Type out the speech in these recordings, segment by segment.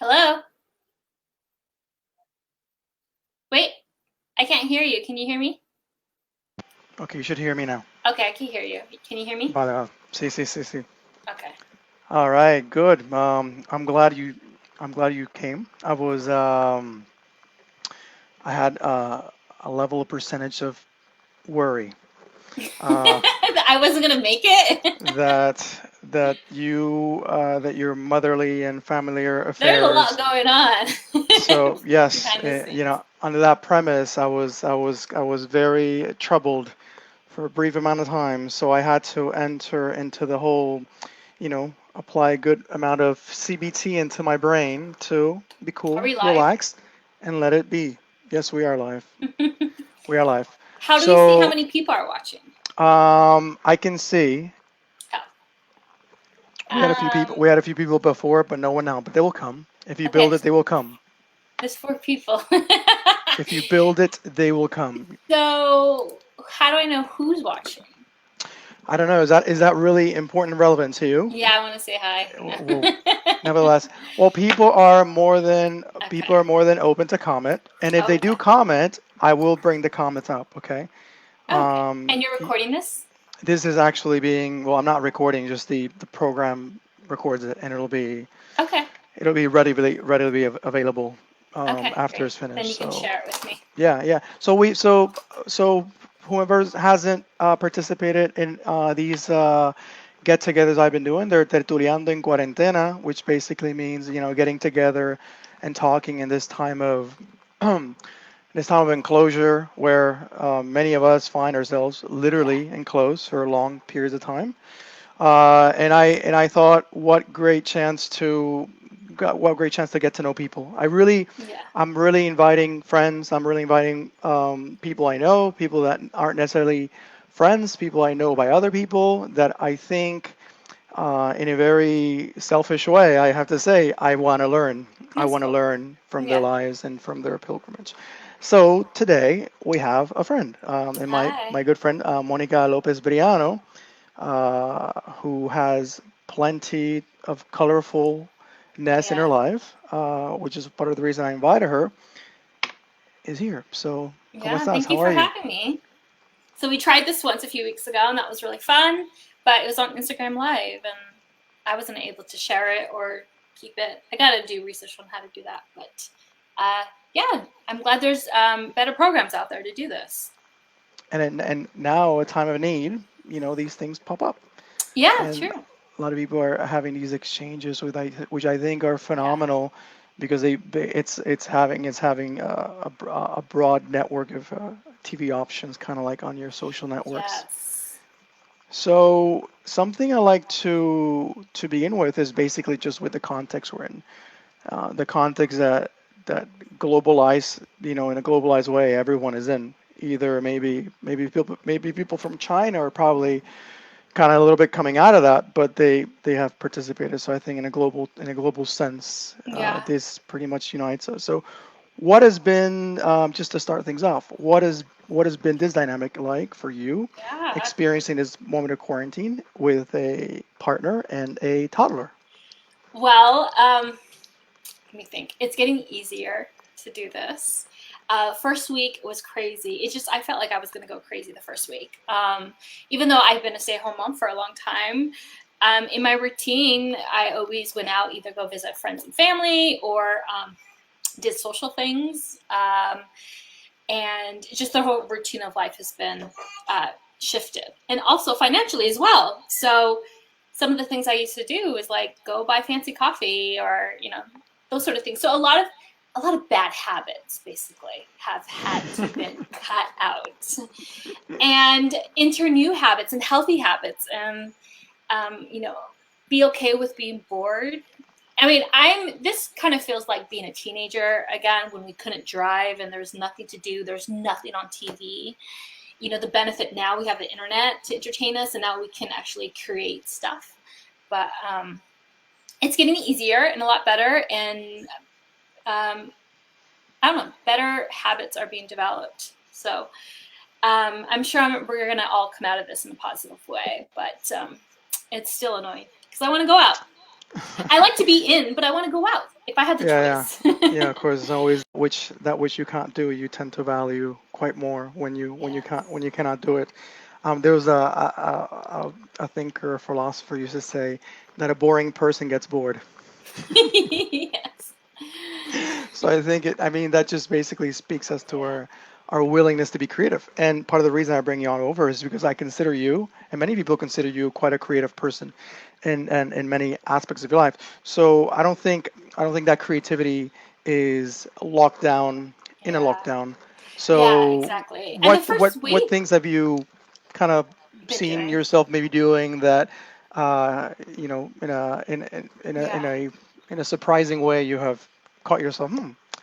Hello? Wait, I can't hear you. Can you hear me? Okay, you should hear me now. Okay, I can hear you. Can you hear me? Vale, sí, sí, sí, sí. Okay. All right, good. I'm glad you came. I had a level of percentage of worry uh, I wasn't gonna make it. that your motherly and familiar There's a lot affairs. going on So yes, behind the you scenes. know, under that premise, I was very troubled for a brief amount of time. So I had to enter into the whole, apply a good amount of CBT into my brain to be Are cool, we live? relax, and let it be. Yes, we are live. We are live. How do we see how So many people are watching? I can see Oh. we had a few people before, but no one now. But they will come. If you Okay, build it, they will come. there's four people. If you build it, they will come. So, how do I know who's watching? I don't know. Is that really important and relevant to you? Yeah, I want to say hi. Well, nevertheless, well, people Okay. are more than open to comment, and if they Okay. do comment, I will bring the comments up. Okay. Okay. Um, And you're recording this? this is actually being well, I'm not recording, just the program records it, and Okay. it'll be ready to be available Okay, after great. it's Then finished. you can So share it with me. yeah, yeah. So whoever hasn't participated in these get-togethers I've been doing, they're Tertuliando en Cuarentena, which basically means getting together and talking in this time of this time of enclosure where many of us find ourselves Yeah. literally enclosed for long periods of time. And I thought, what great chance to get to know people. Yeah. I'm really inviting friends. I'm really inviting people I know, people that aren't necessarily friends, people I know by other people that I think, in a very selfish way, I have to say, I want to learn. I That's want to cool. learn from their Yeah. lives and from their pilgrimage. So today we have a friend, and Hi. my good friend Monica Lopez Briano, who has plenty of colorfulness in Yeah. her life, which is part of the reason I invited her, is here. So, ¿cómo Yeah. estás? Thank you How for are you? having me. So we tried this once a few weeks ago, and that was really fun. But it was on Instagram Live, and I wasn't able to share it or keep it. I got to do research on how to do that. But yeah, I'm glad there's better programs out there to do this. And now, a time of need, these things pop up, Yeah, and true. a lot of people are having these exchanges which I think are Yeah. phenomenal because it's having a broad network of TV options, kind of like on your social networks. Yes. So something I like to begin with is basically just with the context we're in. The context that globalized, in a globalized way, everyone is in. Either maybe people from China are probably kind of a little bit coming out of that, but they have participated. So I think in a global sense, Yeah. this pretty much unites us. So what has been just to start things off? What has been this dynamic like for you, Yeah. experiencing this moment of quarantine with a partner and a toddler? Well, let me think. It's getting easier to do this. First week was crazy. It just I felt like I was going to go crazy the first week. Even though I've been a stay-at-home mom for a long time, in my routine, I always went out, either go visit friends and family or did social things. And just the whole routine of life has been shifted, and also financially as well. So some of the things I used to do is like go buy fancy coffee or those sort of things. So a lot of bad habits basically have had to been cut out and enter new habits and healthy habits, and um, you know be okay with being bored. I mean, this kind of feels like being a teenager again, when we couldn't drive and there's nothing to do, there's nothing on TV. The benefit now, we have the internet to entertain us, and now we can actually create stuff. But it's getting easier and a lot better, and um, I don't know, better habits are being developed. So I'm sure we're gonna all come out of this in a positive way, but it's still annoying because I want to go out. I like to be in, but I want to go out if I had the Yeah, yeah, choice. yeah. Of course, it's always which you can't do, you tend to value quite more when Yes. you cannot do it. There was a thinker, a philosopher used to say that a boring person gets bored. Yes. So I think I mean, that just basically speaks as to Yeah. our willingness to be creative. And part of the reason I bring you on over is because I consider you, and many people consider you, quite a creative person in many aspects of your life. So I don't think that creativity is locked down in a Yeah. lockdown. Yeah, So exactly. And the first what week things have you kind of been seen doing. yourself maybe doing that Yeah. in a surprising way you have caught yourself,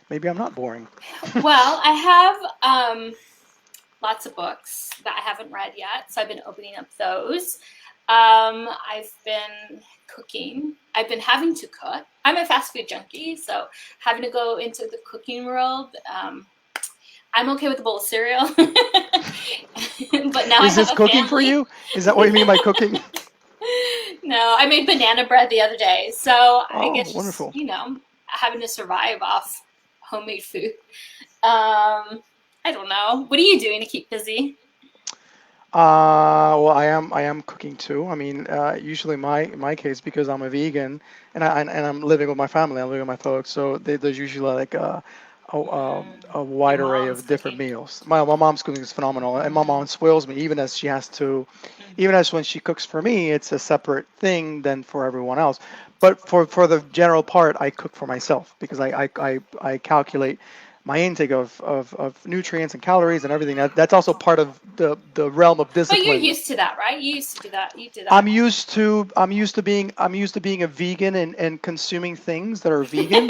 maybe I'm not boring. Well, I have lots of books that I haven't read yet, so I've been opening up those. I've been cooking. I've been having to cook. I'm a fast food junkie, so having to go into the cooking world. I'm okay with a bowl of cereal, but now I Is have this a cooking for family. you? Is that what you mean by cooking? No, I made banana bread the other day, so I Oh, guess just wonderful. having to survive off homemade food. I don't know. What are you doing to keep busy? Well, I am cooking too. I mean, usually in my case, because I'm a vegan and I'm living with my family, I'm living with my folks, so there's usually like a Your wide array mom's of different cooking. meals. My mom's cooking is phenomenal, and my mom spoils me even as she has to, even Mm-hmm. as when she cooks for me, it's a separate thing than for everyone else. But for the general part, I cook for myself because I calculate my intake of nutrients and calories and everything. That's also part of the realm of But you're discipline. used to that, right? You used to do that. You did that. I'm used to being a vegan and consuming things that are vegan,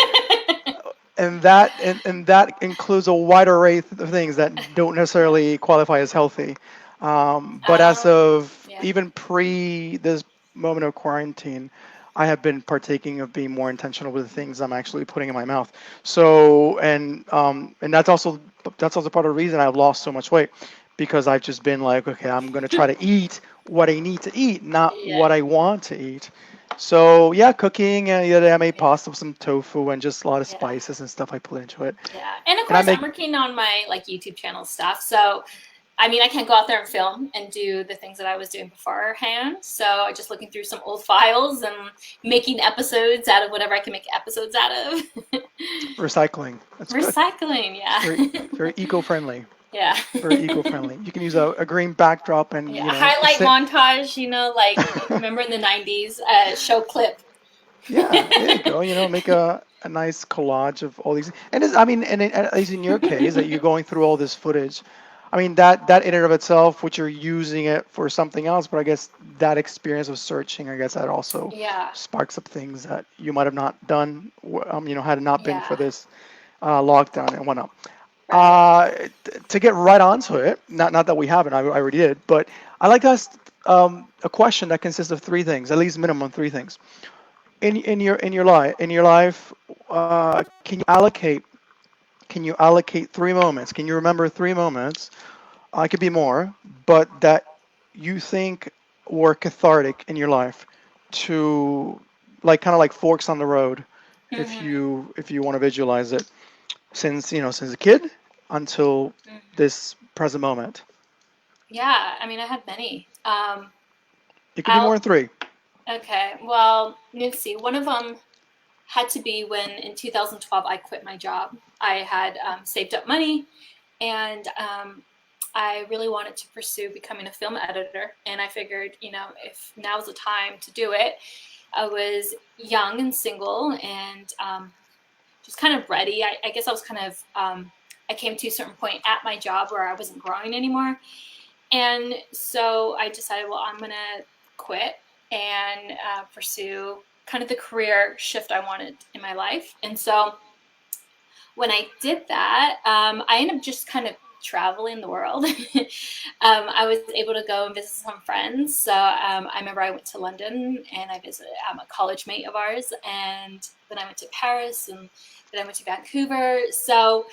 and that includes a wide array of things that don't Yeah. necessarily qualify as healthy. But as of Yeah. even pre this moment of quarantine, I have been partaking of being more intentional with the things I'm actually putting in my mouth. So and that's also part of the reason I've lost so much weight, because I've just been like, okay, I'm gonna try to eat what I need to eat, not Yeah. what I want to eat. So yeah, cooking. The other day I made Yeah. pasta with some tofu and just a lot of Yeah. spices and stuff I put into it. Yeah. And of And I course, make I'm working on my like YouTube channel stuff. So, I mean, I can't go out there and film and do the things that I was doing beforehand. So, I'm just looking through some old files and making episodes out of whatever I can make episodes out of. recycling. That's good. Recycling, It's yeah. very eco-friendly. Yeah. Very eco-friendly. You can use a green backdrop and Yeah. Highlight sit. montage, like remember in the 90s, show clip. Yeah, there you go. Make a nice collage of all these. And I mean, at least in your case, that you're going through all this footage. I mean, that in and of itself, which you're using it for something else, but I guess that experience of searching, I guess that also Yeah. sparks up things that you might have not done, had it not been for Yeah. this lockdown and whatnot. Right. To get right onto it, not that we haven't, I already did, but I like to ask a question that consists of three things, at least minimum three things. In your life, can you allocate 3 moments? Can you remember 3 moments? I could be more, but that you think were cathartic in your life, to like kind of like forks on the road, Mm-hmm. if you want to visualize it, since since a kid until Mm-hmm. this present moment. Yeah, I mean, I had many. It could be more I'll than three. Okay. Well, let's see. One of them had to be when in 2012 I quit my job. I had saved up money, and I really wanted to pursue becoming a film editor. And I figured, if now's the time to do it. I was young and single, and just kind of ready. I guess I was kind of. I came to a certain point at my job where I wasn't growing anymore, and so I decided, well, I'm gonna quit and pursue kind of the career shift I wanted in my life. And so when I did that, I ended up just kind of traveling the world. I was able to go and visit some friends. So I remember I went to London and I visited a college mate of ours, and then I went to Paris, and then I went to Vancouver. So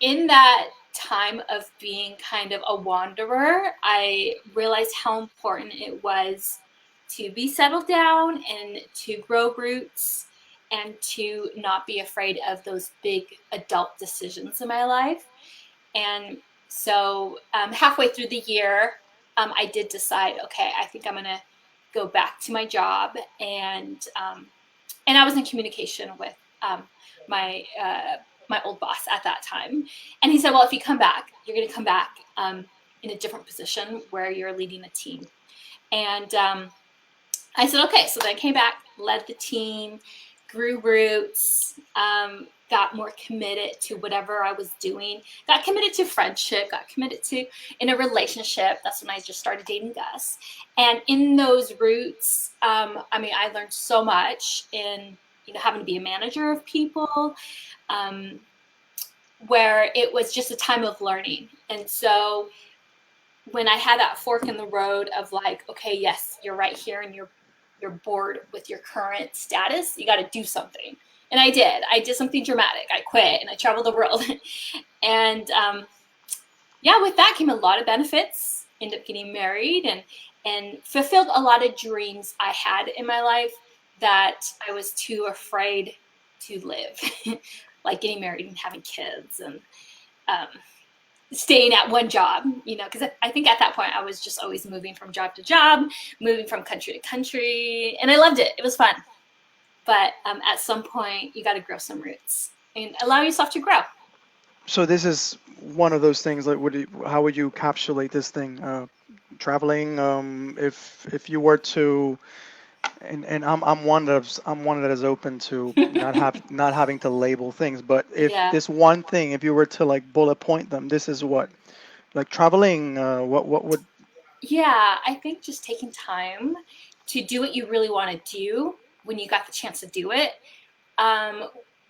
in that time of being kind of a wanderer, I realized how important it was to be settled down and to grow roots and to not be afraid of those big adult decisions in my life. And so halfway through the year, I did decide, okay, I think I'm going to go back to my job. And I was in communication with my my old boss at that time. And he said, well, if you come back, you're going to come back in a different position where you're leading a team. And I said, okay. So then I came back, led the team, grew roots, got more committed to whatever I was doing, got committed to friendship, got committed to in a relationship. That's when I just started dating Gus. And in those roots, I mean, I learned so much in, you know, having to be a manager of people, where it was just a time of learning. And so when I had that fork in the road of like, okay, yes, you're right here and you're bored with your current status, you got to do something. And I did something dramatic. I quit and I traveled the world. And yeah, with that came a lot of benefits. Ended up getting married and fulfilled a lot of dreams I had in my life that I was too afraid to live. Like getting married and having kids and staying at one job, you know, because I think at that point I was just always moving from job to job, moving from country to country, and I loved it. It was fun. But at some point, you got to grow some roots and allow yourself to grow. So this is one of those things. Like, how would you encapsulate this thing? Traveling. If you were to, and I'm one that is open to not having to label things. But if this one thing, if you were to like bullet point them, this is what, like traveling. What would? Yeah, I think just taking time to do what you really want to do when you got the chance to do it,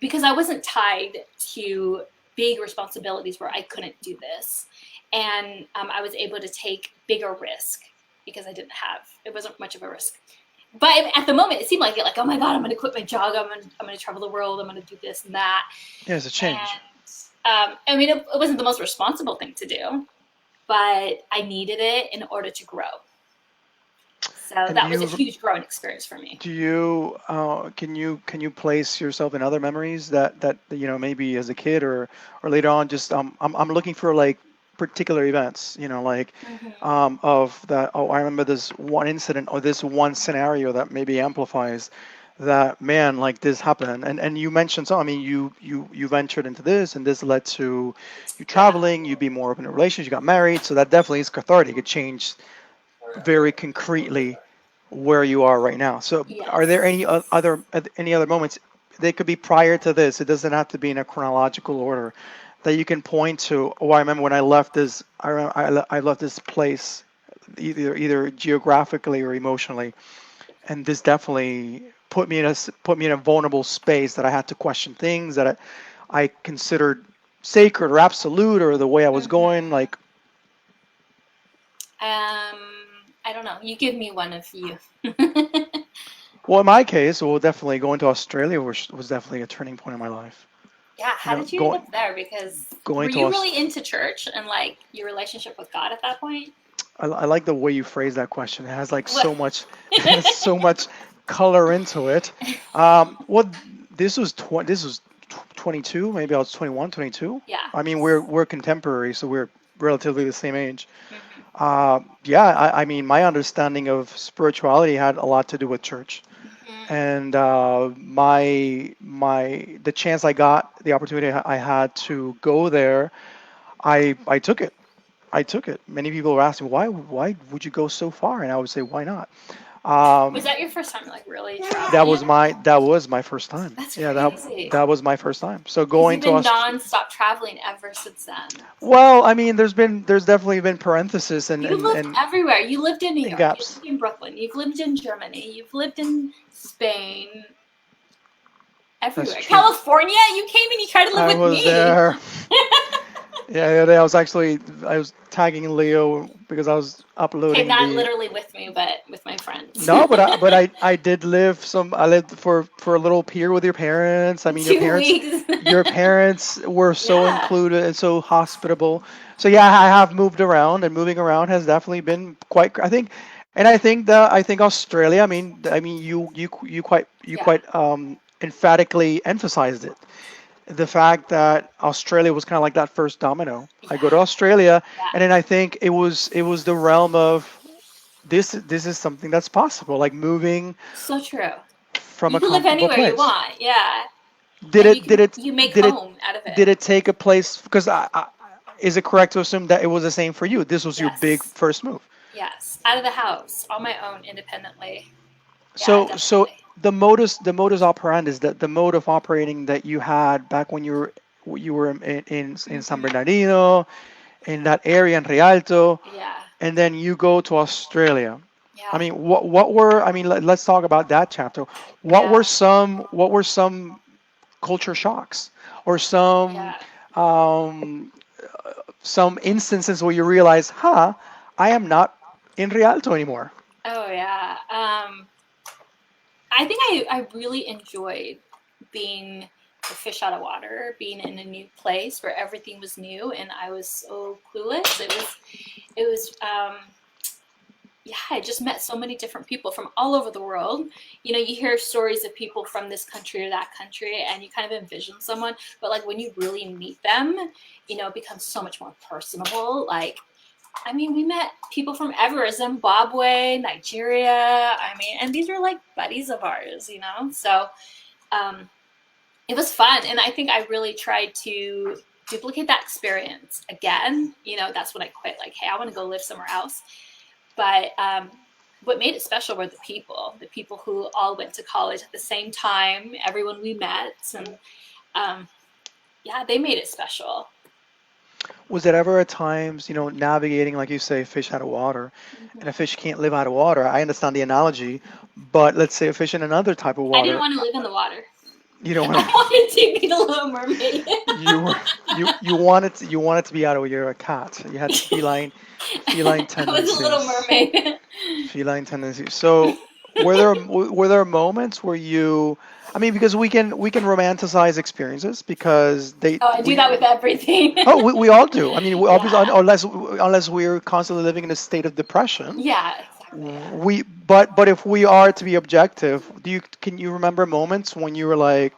because I wasn't tied to big responsibilities where I couldn't do this. And I was able to take bigger risk because it wasn't much of a risk. But at the moment, it seemed like oh my God, I'm going to quit my job. I'm going to travel the world. I'm going to do this and that. Yeah, it's a change. And, I mean, it wasn't the most responsible thing to do, but I needed it in order to grow. So that was a huge growing experience for me. Do you can you place yourself in other memories that you know, maybe as a kid or later on? Just I'm looking for like particular events, you know, like of that. Oh, I remember this one incident or this one scenario that maybe amplifies that. Man, like this happened, and you mentioned so. I mean, you ventured into this, and this led to you traveling. You be more open in a relationship. You got married, so that definitely is cathartic. It changed very concretely where you are right now. So are there any other moments? They could be prior to this. It doesn't have to be in a chronological order that you can point to. Oh, I remember when I left this. I left this place, either geographically or emotionally, and this definitely put me in a vulnerable space that I had to question things that I considered sacred or absolute, or the way I was going. Like, I don't know. You give me one of you. well, in my case, well, definitely going to Australia was definitely a turning point in my life. Yeah, how did you end up there? Because were you really into church and like your relationship with God at that point? I like the way you phrase that question. It has like so much color into it. Well, this was 22. Maybe I was 21, 22. Yeah. I mean, we're contemporary, so we're relatively the same age. Yeah, I mean, my understanding of spirituality had a lot to do with church, and the chance I got, the opportunity I had to go there, I took it. Many people were asking, why would you go so far? And I would say, why not? Was that your first time, like really traveling? That was my first time. That's crazy. That was my first time. So going to non-stop traveling ever since then. Well, I mean, there's definitely been parentheses and you lived everywhere. You lived in New York. Gaps. You lived in Brooklyn. You've lived in Germany. You've lived in Spain. Everywhere. California. You came and you tried to live with me. I was there. Yeah, I was tagging Leo because I was uploading. Okay, not literally with me, but with my friends. No, but I did live I lived for a little period with your parents. I mean, your parents were so included and so hospitable. So yeah, I have moved around, and moving around has definitely been quite. I think And I think Australia. I mean, you Yeah, quite emphatically emphasized it. The fact that Australia was kind of like that first domino. I go to yeah, Australia, yeah. and then I think it was the realm of this is something that's possible, like moving So true. from You a can live comfortable anywhere you place. want. Yeah, Did and you it did can it you make did it home out of it. did it take a place? Because is it correct to assume that it was the same for you? This was your big Yes, first move. yes. Out of the house on my own independently. Yeah, So definitely. the modus operandi is that the mode of operating that you had back when you were in San Hmm. Bernardino, in that area in Rialto, Yeah, and then you go to Australia. I yeah, mean, what were I mean, let's talk about that chapter. yeah, What were some culture shocks or yeah. um, some instances where you realize, huh, I am not in Rialto anymore. Oh yeah. I think I really enjoyed being a fish out of water, being in a new place where everything was new and I was so clueless. It was yeah, I just met so many different people from all over the world. You hear stories of people from this country or that country, and you kind of envision someone, but like when you really meet them, it becomes so much more personable. Like, I mean, we met people from everywhere, Zimbabwe, Nigeria. I mean, and these were like buddies of ours. So um, it was fun. And I think I really tried to duplicate that experience again. That's when I quit. Like, hey, I want to go live somewhere else. But what made it special were the people who all went to college at the same time, everyone we met. And um, yeah, they made it special. Was there ever a times, navigating, like you say, fish out of water, and a Mhm. fish can't live out of water? I understand the analogy, but let's say a fish in another type of I didn't water, want to live in the water. you don't want I wanted to be the Little Mermaid. you were you wanted to be out of you're a cat. You had feline I was a Little tendencies. Mermaid. Feline tendencies. So were there moments where you, I mean, because we can romanticize experiences because they Oh, I do we that with everything. oh we all do. I mean, we obviously, Yeah. unless we're constantly living in a state of depression. Yeah, exactly. Yeah. But if we are to be objective, can you remember moments when you were like,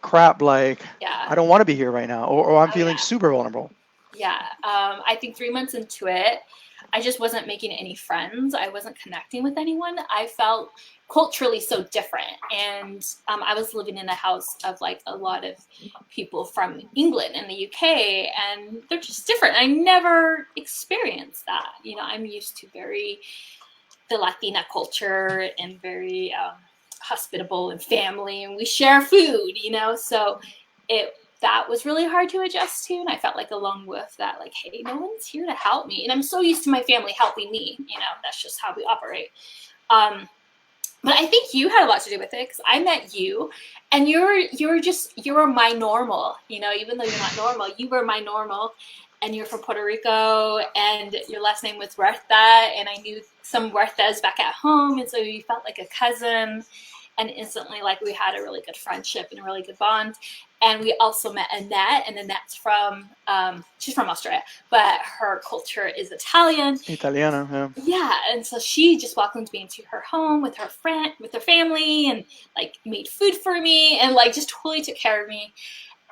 crap, like Yeah. I don't want to be here right now, or I'm Oh, feeling yeah. super vulnerable. Yeah. I think 3 months into it, I just wasn't making any friends. I wasn't connecting with anyone. I felt culturally so different. And I was living in a house of like a lot of people from England and the UK, and they're just different. I never experienced that. I'm used to the Latina culture and very hospitable and family, and we share food. So it that was really hard to adjust to, and I felt like a lone wolf that like, hey, no one's here to help me, and I'm so used to my family helping me. That's just how we operate. Um, but I think you had a lot to do with it because I met you, and you were my normal. Even though you're not normal, you were my normal, and you're from Puerto Rico, and your last name was Huerta, and I knew some Huertas back at home, and so you felt like a cousin, and instantly like we had a really good friendship and a really good bond. And we also met Annette, and Annette's she's from Australia, but her culture is Italian. Italiana, yeah. Yeah, and so she just welcomed me into her home with her friend, with her family, and like made food for me, and like just totally took care of me.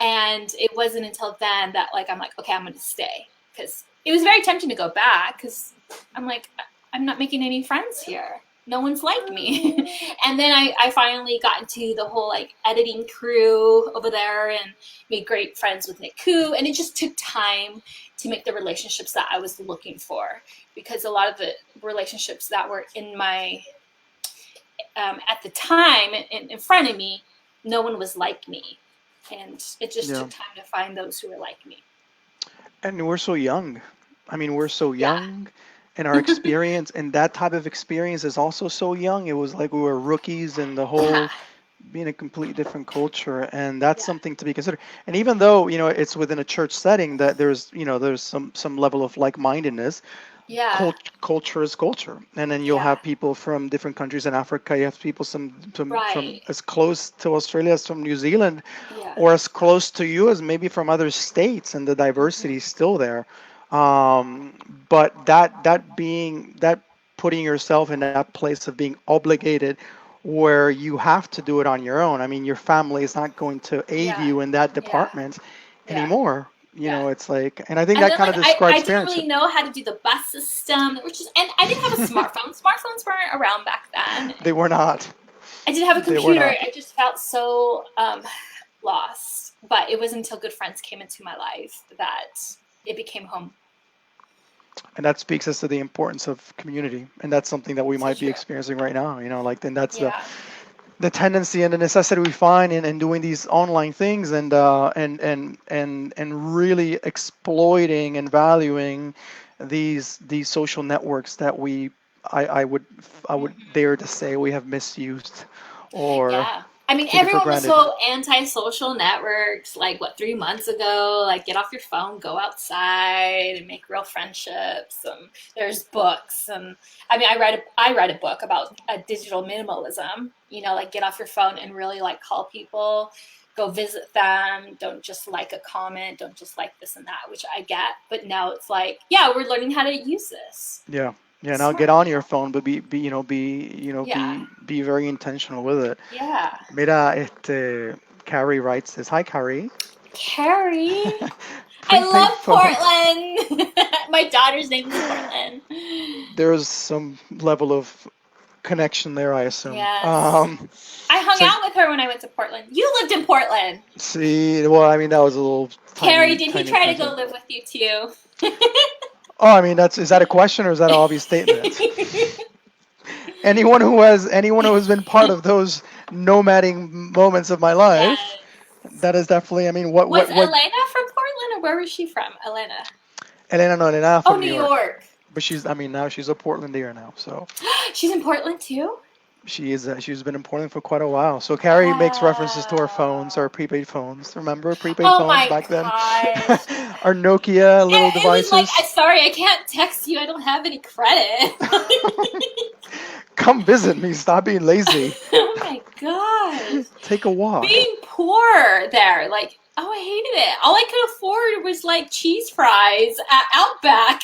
And it wasn't until then that like I'm like, okay, I'm going to stay, because it was very tempting to go back because I'm like, I'm not making any friends here. No one's like me. And then I finally got into the whole like editing crew over there and made great friends with Nick Koo. And it just took time to make the relationships that I was looking for, because a lot of the relationships that were in my at the time in front of me, no one was like me, and it just Yeah. took time to find those who were like me. And we're so young. I mean, we're so Yeah. young, and our experience and that type of experience is also so young. It was like we were rookies in the Yeah. whole being a completely different culture, and that's Yeah. something to be considered. And even though it's within a church setting, that there's some level of like-mindedness. Yeah. Culture is culture, and then you'll Yeah. have people from different countries in Africa. You have people from Right. as close to Australia as from New Zealand, Yeah. or as close to you as maybe from other states, and the diversity Hmm. is still there. But that putting yourself in that place of being obligated where you have to do it on your own. I mean, your family is not going to aid Yeah. you in that Yeah. department Yeah. anymore. Yeah. It's like, and I think And that then kind like of I describes didn't parenthood. really know how to do the bus system, which is, and I didn't have a smartphone. Smartphones weren't around back then. They were not. I did have a They were computer. not. I just felt so lost. But it was until good friends came into my life that it became home. And that speaks as to the importance of community. And that's something that we So might be true. experiencing right now, like, and that's Yeah. the tendency and the necessity we find in doing these online things and really exploiting and valuing these social networks that I would dare to say we have misused or Yeah. I mean, taken for everyone was granted. so anti-social networks, like, what, 3 months ago? Like, get off your phone, go outside, and make real friendships. There's books, and I mean, I write a book about digital minimalism. Like, get off your phone and really like call people, go visit them. Don't just like a comment. Don't just like this and that, which I get. But now it's like, yeah, we're learning how to use this Yeah. Yeah, now get on smartly. your phone, but Yeah. be very intentional with it. Yeah. Mira, Carrie writes this. Hi, Carrie. Carrie. I Prepaid phones. love Portland. My daughter's name is Portland. There's some level of connection there, I assume. Yes. I hung So out with her when I went to Portland. You lived in Portland. see, well, I mean, that was a little Carrie, tiny, did he tiny try to go tangent. live with you too? Oh, I mean, is that a question or is that an obvious statement? Anyone who has been part of those nomading moments of my life, Yes. that is definitely. I mean, Was what Elena from Portland, or where was she from? Elena. Elena, no, Elena Oh, from New New York, York. but now she's a Portlandier now, so She's in Portland too? she's been in Portland for quite a while. So Carrie makes references to our phones, our Oh. prepaid phones. Remember prepaid Oh phones my back then? gosh. Our Nokia little It was like, devices. sorry, I can't text you. I don't have any credit. Come visit me. Stop being lazy. Oh my gosh. Take a walk. Being poor there, like, oh, I hated it. All I could afford was like cheese fries at Outback.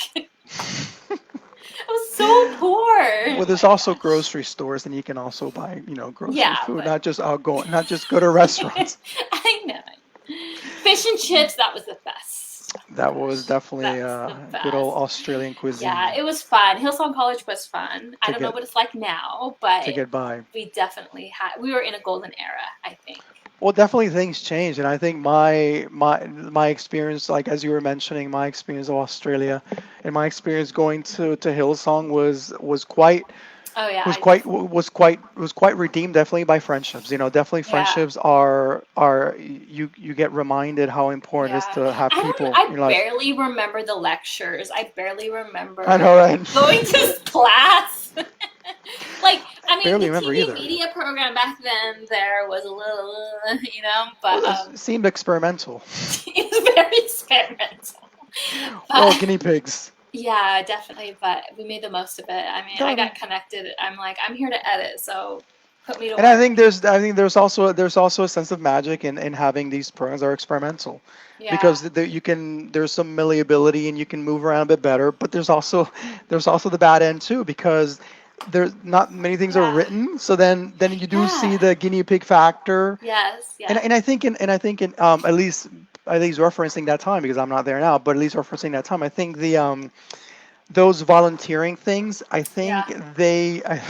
I was so poor. Well, Oh there's my also gosh. grocery stores, and you can also buy, grocery Yeah, food, but not just go to restaurants. I know. Fish and chips, that was the best. Oh my That was gosh. definitely That was the good old best. Australian Yeah, cuisine it was fun. Hillsong College was fun. I to don't know get what it's like now, to but get by. we definitely we were in a golden era, I think. Well, definitely things change, and I think my experience, like as you were mentioning, my experience of Australia, and my experience going to Hillsong was quite Oh yeah, was I quite definitely. was quite redeemed, definitely by friendships. Definitely Yeah. friendships are you get reminded how important it is Yeah. to have people in I your life. barely remember the lectures. I barely I remember know, right? going to class. Like, I mean, Barely the remember TV either. media program back then there was a little, but Well, it seemed experimental. it was very experimental. Well, But guinea pigs. yeah, definitely. But we made the most of it. I mean, No, I I mean, got connected. I'm like, I'm here to edit, so put me to and I work. think there's also a sense of magic in having these programs that are experimental, Yeah. because there's some malleability and you can move around a bit better, but there's also the bad end too, because there's not many things are Yeah. written, so then you do see Yeah. the guinea pig factor, Yes. and Yeah. and I think in at least referencing that time, because I'm not there now, but at least referencing that time, I think those volunteering things, I think Yeah. I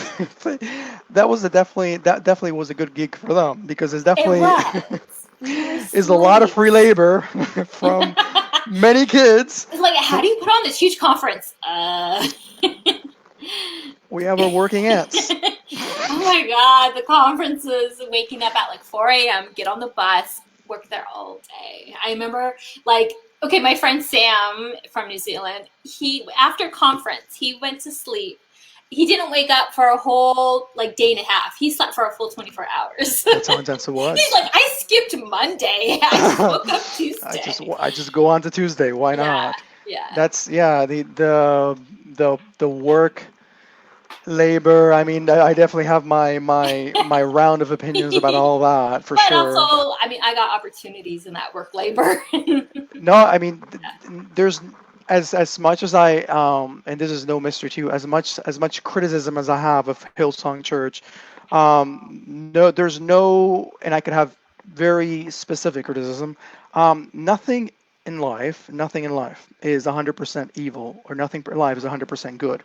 that definitely was a good gig for them, because it's It definitely was. We were is a lot of free slaves. labor from many kids. It's like, how So do you put on this huge conference? we have our working ants. Oh my god, the conferences, waking up at like 4 a.m., get on the bus, work there all day. I remember, like, okay, my friend Sam from New Zealand, after conference, he went to sleep. He didn't wake up for a whole like day and a half. He slept for a full 24 hours. That's how intense it He's was. like, I skipped Monday. I just woke up I just Tuesday. I just go on to Tuesday. Why Yeah, not? yeah. That's yeah. The work labor. I mean, I definitely have my round of opinions about all that for But sure. also, I mean, I got opportunities in that work labor. No, I mean, there's as much as I and this is no mystery to you, as much criticism as I have of Hillsong Church, no, there's no, and I could have very specific criticism. Nothing in life is 100% evil, or nothing in life is 100% good.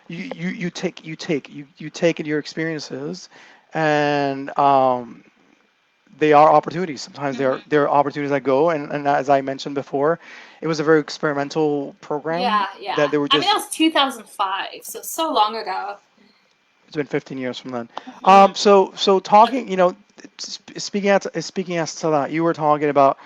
You take in your experiences, and they are opportunities. Sometimes Hmm. there are opportunities that go, and as I mentioned before, it was a very experimental program Yeah, yeah. that they were I mean, that just. was 2005, so long ago. It's been 15 years from then. Hmm. So talking, speaking as to that, you were talking about,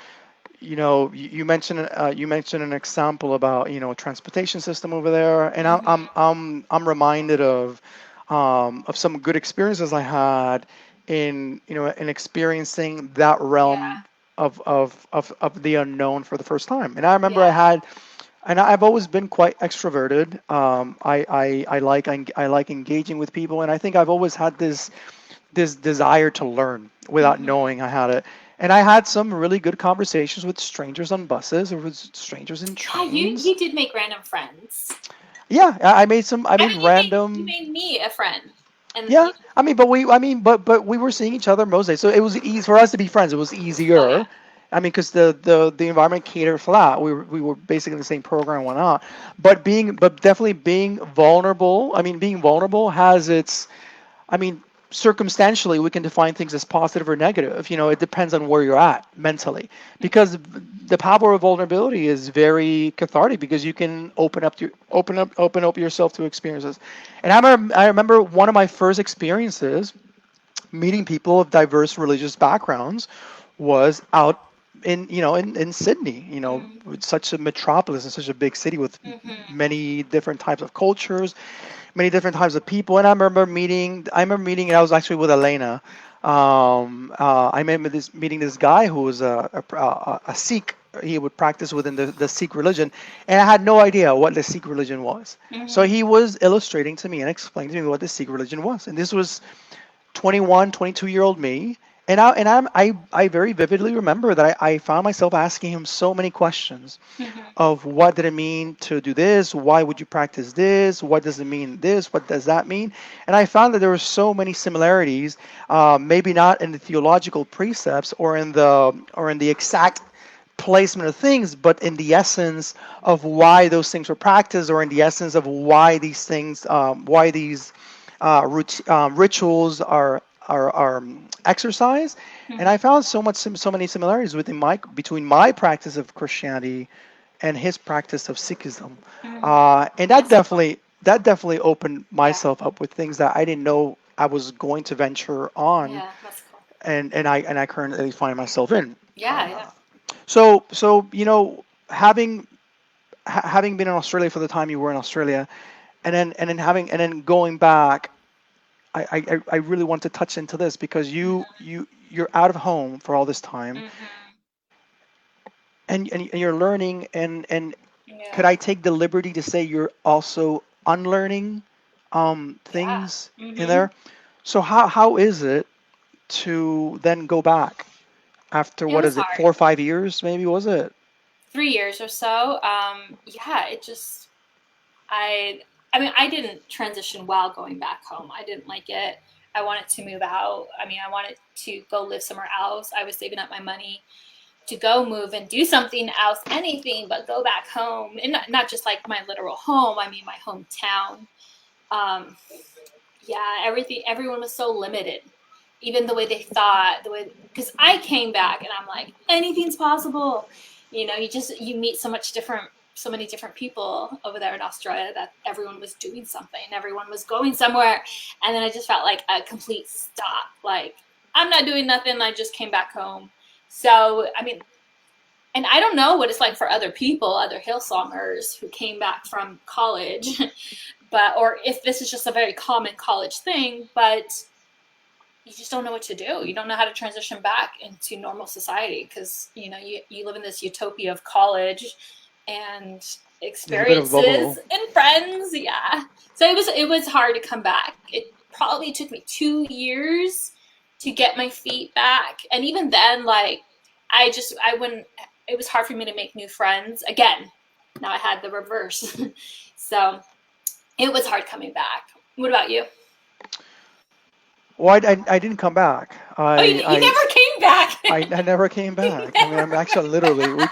you mentioned an example about, a transportation system over there, and Hmm. I'm reminded of some good experiences I had in experiencing that realm Yeah, of the unknown for the first time. And I remember I yeah. had, and I've always been quite extroverted. I like engaging with people, and I think I've always had this desire to learn without Hmm. knowing I had it. And I had some really good conversations with strangers on buses, or with strangers in Yeah, you trains. you did make random friends. Yeah, I made You random. made me a friend, and Yeah, I mean, but we were seeing each other most days, so it was easy for us to be friends. It was oh yeah. easier. I mean, because the environment catered for that. We were basically in the same program and whatnot. But definitely being vulnerable. I mean, being vulnerable has its. I mean, circumstantially, we can define things as positive or negative. It depends on where you're at mentally. Because the power of vulnerability is very cathartic, because you can open up yourself to experiences. And I remember one of my first experiences meeting people of diverse religious backgrounds was out in Sydney, Mm-hmm. with such a metropolis and such a big city with Mm-hmm. many different types of cultures, many different types of people. And I remember meeting, and I was actually with Elena. I remember meeting this guy who was a Sikh. He would practice within the Sikh religion, and I had no idea what the Sikh religion was. So Mm-hmm. he was illustrating to me and explaining to me what the Sikh religion was, and this was 21, 22-year-old me. And I very vividly remember that I found myself asking him so many questions Mm-hmm. of what did it mean to do this? Why would you practice this? What does it mean this? What does that mean? And I found that there were so many similarities, maybe not in the theological precepts or in the exact placement of things, but in the essence of why those things were practiced, or in the essence of why these rituals are exercised. And I Mm-hmm. found so many similarities between my practice of Christianity and his practice of Sikhism, Mm-hmm. and that That's cool. definitely opened Yeah. myself up with things that I didn't know I was going to venture on, Yeah, that's cool. and I currently find myself in. Yeah, yeah. So having been in Australia for the time you were in Australia, and then going back, I really want to touch into this, because you're out of home for all this time, Mm-hmm. and you're learning, and could Yeah. I take the liberty to say you're also unlearning Yeah. things in Mm-hmm. there? So how is it to then go back after, It what was is it, hard. 4 or 5 years maybe, was it? 3 years or so. Yeah, it just I I mean I didn't transition well going back home. I didn't like it. I wanted to move out. I mean, I wanted to go live somewhere else. I was saving up my money to go move and do something else, anything but go back home. And not just like my literal home, I mean my hometown. Um, yeah, everyone was so limited. Even the way they thought, because I came back and I'm like, anything's possible. You meet so many different people over there in Australia, that everyone was doing something, everyone was going somewhere, and then I just felt like a complete stop. Like, I'm not doing nothing. I just came back home. So I mean, and I don't know what it's like for other people, other Hillsongers who came back from college, but or if this is just a very common college thing, but you just don't know what to do. You don't know how to transition back into normal society, because you live in this utopia of college and It's a bit of a experiences bubble. and friends. Yeah, so it was hard to come back. It probably took me 2 years to get my feet back, and even then, like I wouldn't. It was hard for me to make new friends again. Now I had the reverse. So it was hard coming back. What about you? Well, I didn't come back. Oh, you never came back. I never came You back. I mean, I'm never actually literally we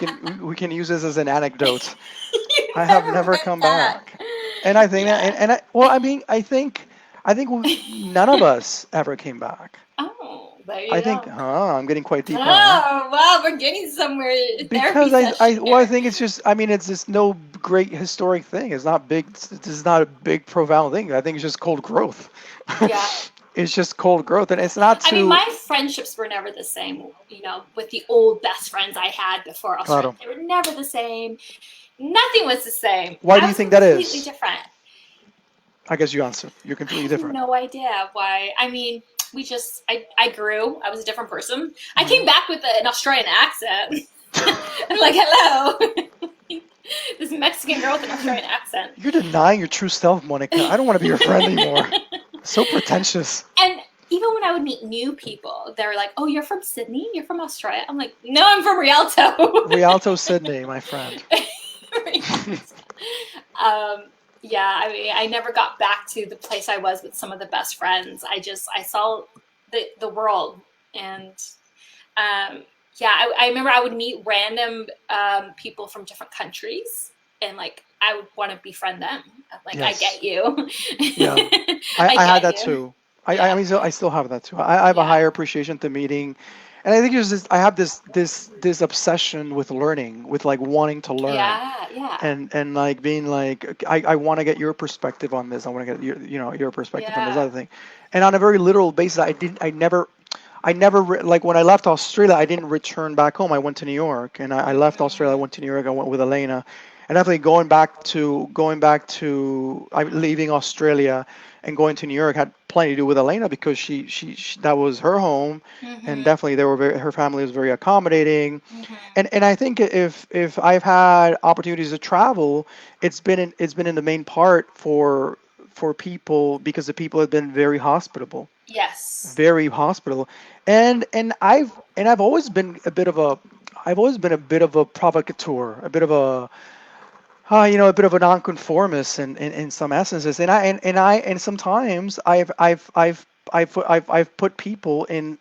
can use this as an anecdote. you I have never never went come back. back, and I think that Yeah. well, I mean, I think none of us ever came back. Oh, there I you think, go. huh? I'm getting quite deep, huh? Oh, wow, we're getting somewhere. Therapy Because session well, I here. think it's just, I mean, it's just no great historic thing. It's not big. It's not a big, profound thing. I think it's just cold growth. Yeah. It's just cold growth, and it's not I mean, too. my friendships were never the same, with the old best friends I had before Australia. Claro. They were never the same. Nothing was the same. Why do I you was think that completely is? different. I guess you answered. You're I completely have different. no idea why. I mean, I grew. I was a different person. I Hmm. came back with an Australian accent. I'm like, hello. This Mexican girl with an Australian accent. You're denying your true self, Monica. I don't want to be your friend anymore. So pretentious. And even when I would meet new people, they're like, "Oh, you're from Sydney? You're from Australia?" I'm like, "No, I'm from Rialto." Rialto, Sydney, my friend. um, yeah, I mean, I never got back to the place I was with some of the best friends. I saw the world, and yeah, I remember I would meet random people from different countries, and like I would want to befriend them. I'm like, I Yes. get you. Yeah. I I had get that you. too. I Yeah, mean, so I still have that too. I have a yeah, higher appreciation to meeting, and I think it's just I have this obsession with learning, with like wanting to learn, yeah, yeah, and like being like I want to get your perspective on this. I want to get your perspective on this yeah. other thing, and on a very literal basis, I never like when I left Australia, I didn't return back home. I went to New York, and I left Australia. I went to New York. I went with Elena, and definitely leaving Australia and going to New York had plenty to do with Elena because she that was her home, and Mm-hmm, definitely her family was very accommodating, mm-hmm. and I think if I've had opportunities to travel, it's been in the main part for people because the people have been very hospitable, Yes. very hospitable, and I've always been a bit of a provocateur, a bit of a a bit of a nonconformist in some essences, and sometimes I've put people in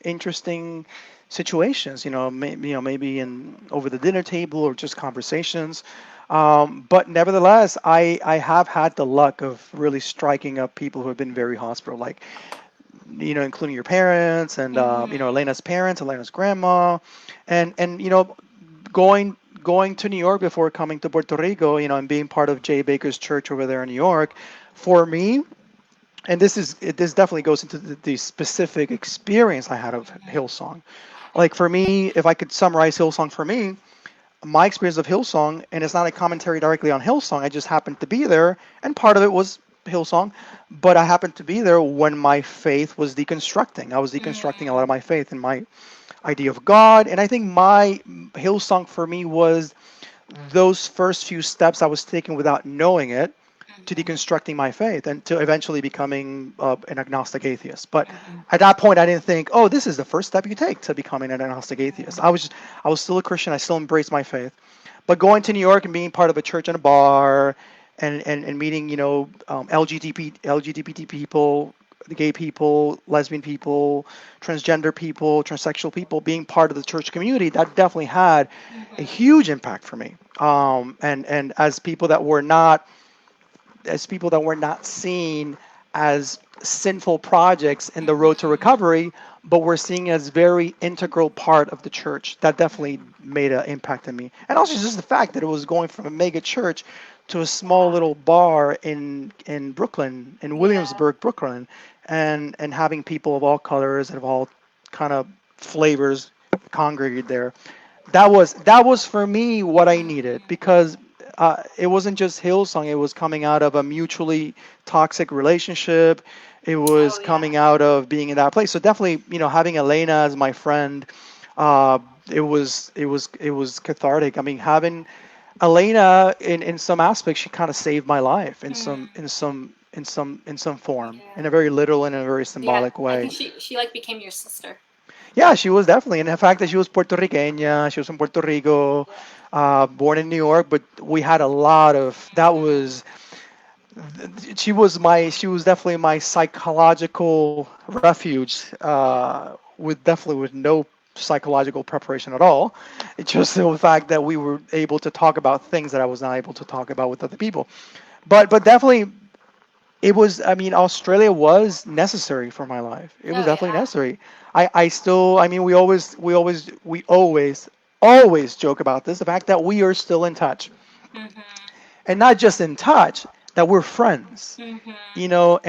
interesting situations, maybe in over the dinner table or just conversations. But nevertheless, I have had the luck of really striking up people who have been very hospitable, like including your parents and Mm-hmm. Elena's parents, Elena's grandma, and going to New York before coming to Puerto Rico, and being part of Jay Baker's church over there in New York, for me, and this definitely goes into the specific experience I had of Hillsong. Like for me, if I could summarize Hillsong for me, my experience of Hillsong, and it's not a commentary directly on Hillsong. I just happened to be there, and part of it was Hillsong, but I happened to be there when my faith was deconstructing. I was deconstructing a lot of my faith and my idea of God, and I think my Hillsong for me was those first few steps I was taking without knowing it to deconstructing my faith and to eventually becoming an agnostic atheist. But at that point, I didn't think, oh, this is the first step you take to becoming an agnostic atheist. I was still a Christian. I still embraced my faith. But going to New York and being part of a church and a bar and meeting, LGBT people, the gay people, lesbian people, transgender people, transsexual people, being part of the church community, that definitely had a huge impact for me. And as people that were not seen as sinful projects in the road to recovery, but were seen as very integral part of the church. That definitely made an impact on me. And also just the fact that it was going from a mega church to a small Yeah. little bar in Brooklyn, in Yeah. Williamsburg, Brooklyn, and having people of all colors and of all kind of flavors congregate there. That was for me what I needed because it wasn't just Hillsong. It was coming out of a mutually toxic relationship. It was Oh yeah. coming out of being in that place. So definitely, having Elena as my friend, uh, it was cathartic. I mean, having Elena in some aspects, she kind of saved my life in some form, in a Yeah. very literal and in a very Yeah. symbolic I way. think she like became your sister. Yeah, she was definitely, and the fact that she was Puerto Riqueña, she was from Puerto Rico, born in New York, but we had a lot of that was she was definitely my psychological refuge, with definitely with no psychological preparation at all. It's just the fact that we were able to talk about things that I was not able to talk about with other people. But definitely it was, I mean, Australia was necessary for my life. It was Oh definitely yeah. necessary. I still, I mean, we always joke about this, the fact that we are still in touch, Mhm. and not just in touch, that we're friends, Mhm.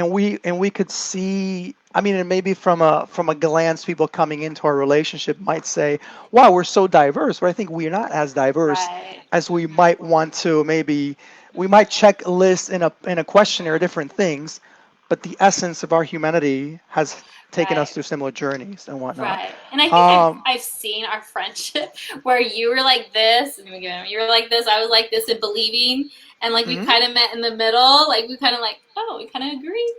and we could see, I mean, and maybe from a glance, people coming into our relationship might say, wow, we're so diverse, but I think we're not as diverse Right. as we Mhm. might want to. Maybe we might check lists in a questionnaire different things, but the essence of our humanity has taken us Right. through similar journeys and whatnot. Right. And I think I've um I've seen our friendship where you were like this and you were like this, I was like this in believing, and like we mhm. kind of met in the middle. Like we kind of like, oh, we kind of agree.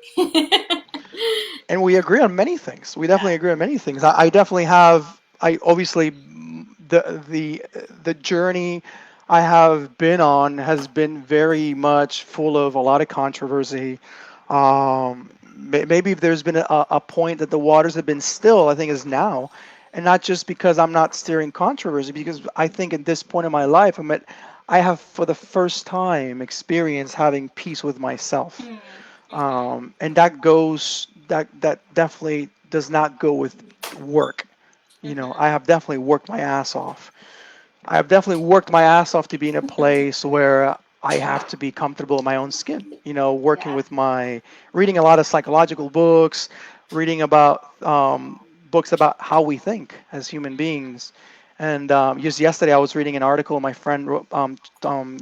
And we agree on many things. We Yeah. definitely agree on many things. I definitely have. I obviously the journey I have been on has been very much full of a lot of controversy. Maybe if there's been a point that the waters have been still, I think is now, and not just because I'm not steering controversy, because I think at this point in my life, I have for the first time experienced having peace with myself, Mm. Mhm. and that definitely does not go with work. I Mhm. have definitely worked my ass off. I have definitely worked my ass off to be in a place where I have to be comfortable in my own skin. Working Yeah. with reading a lot of psychological books, reading about books about how we think as human beings. And just yesterday, I was reading an article my friend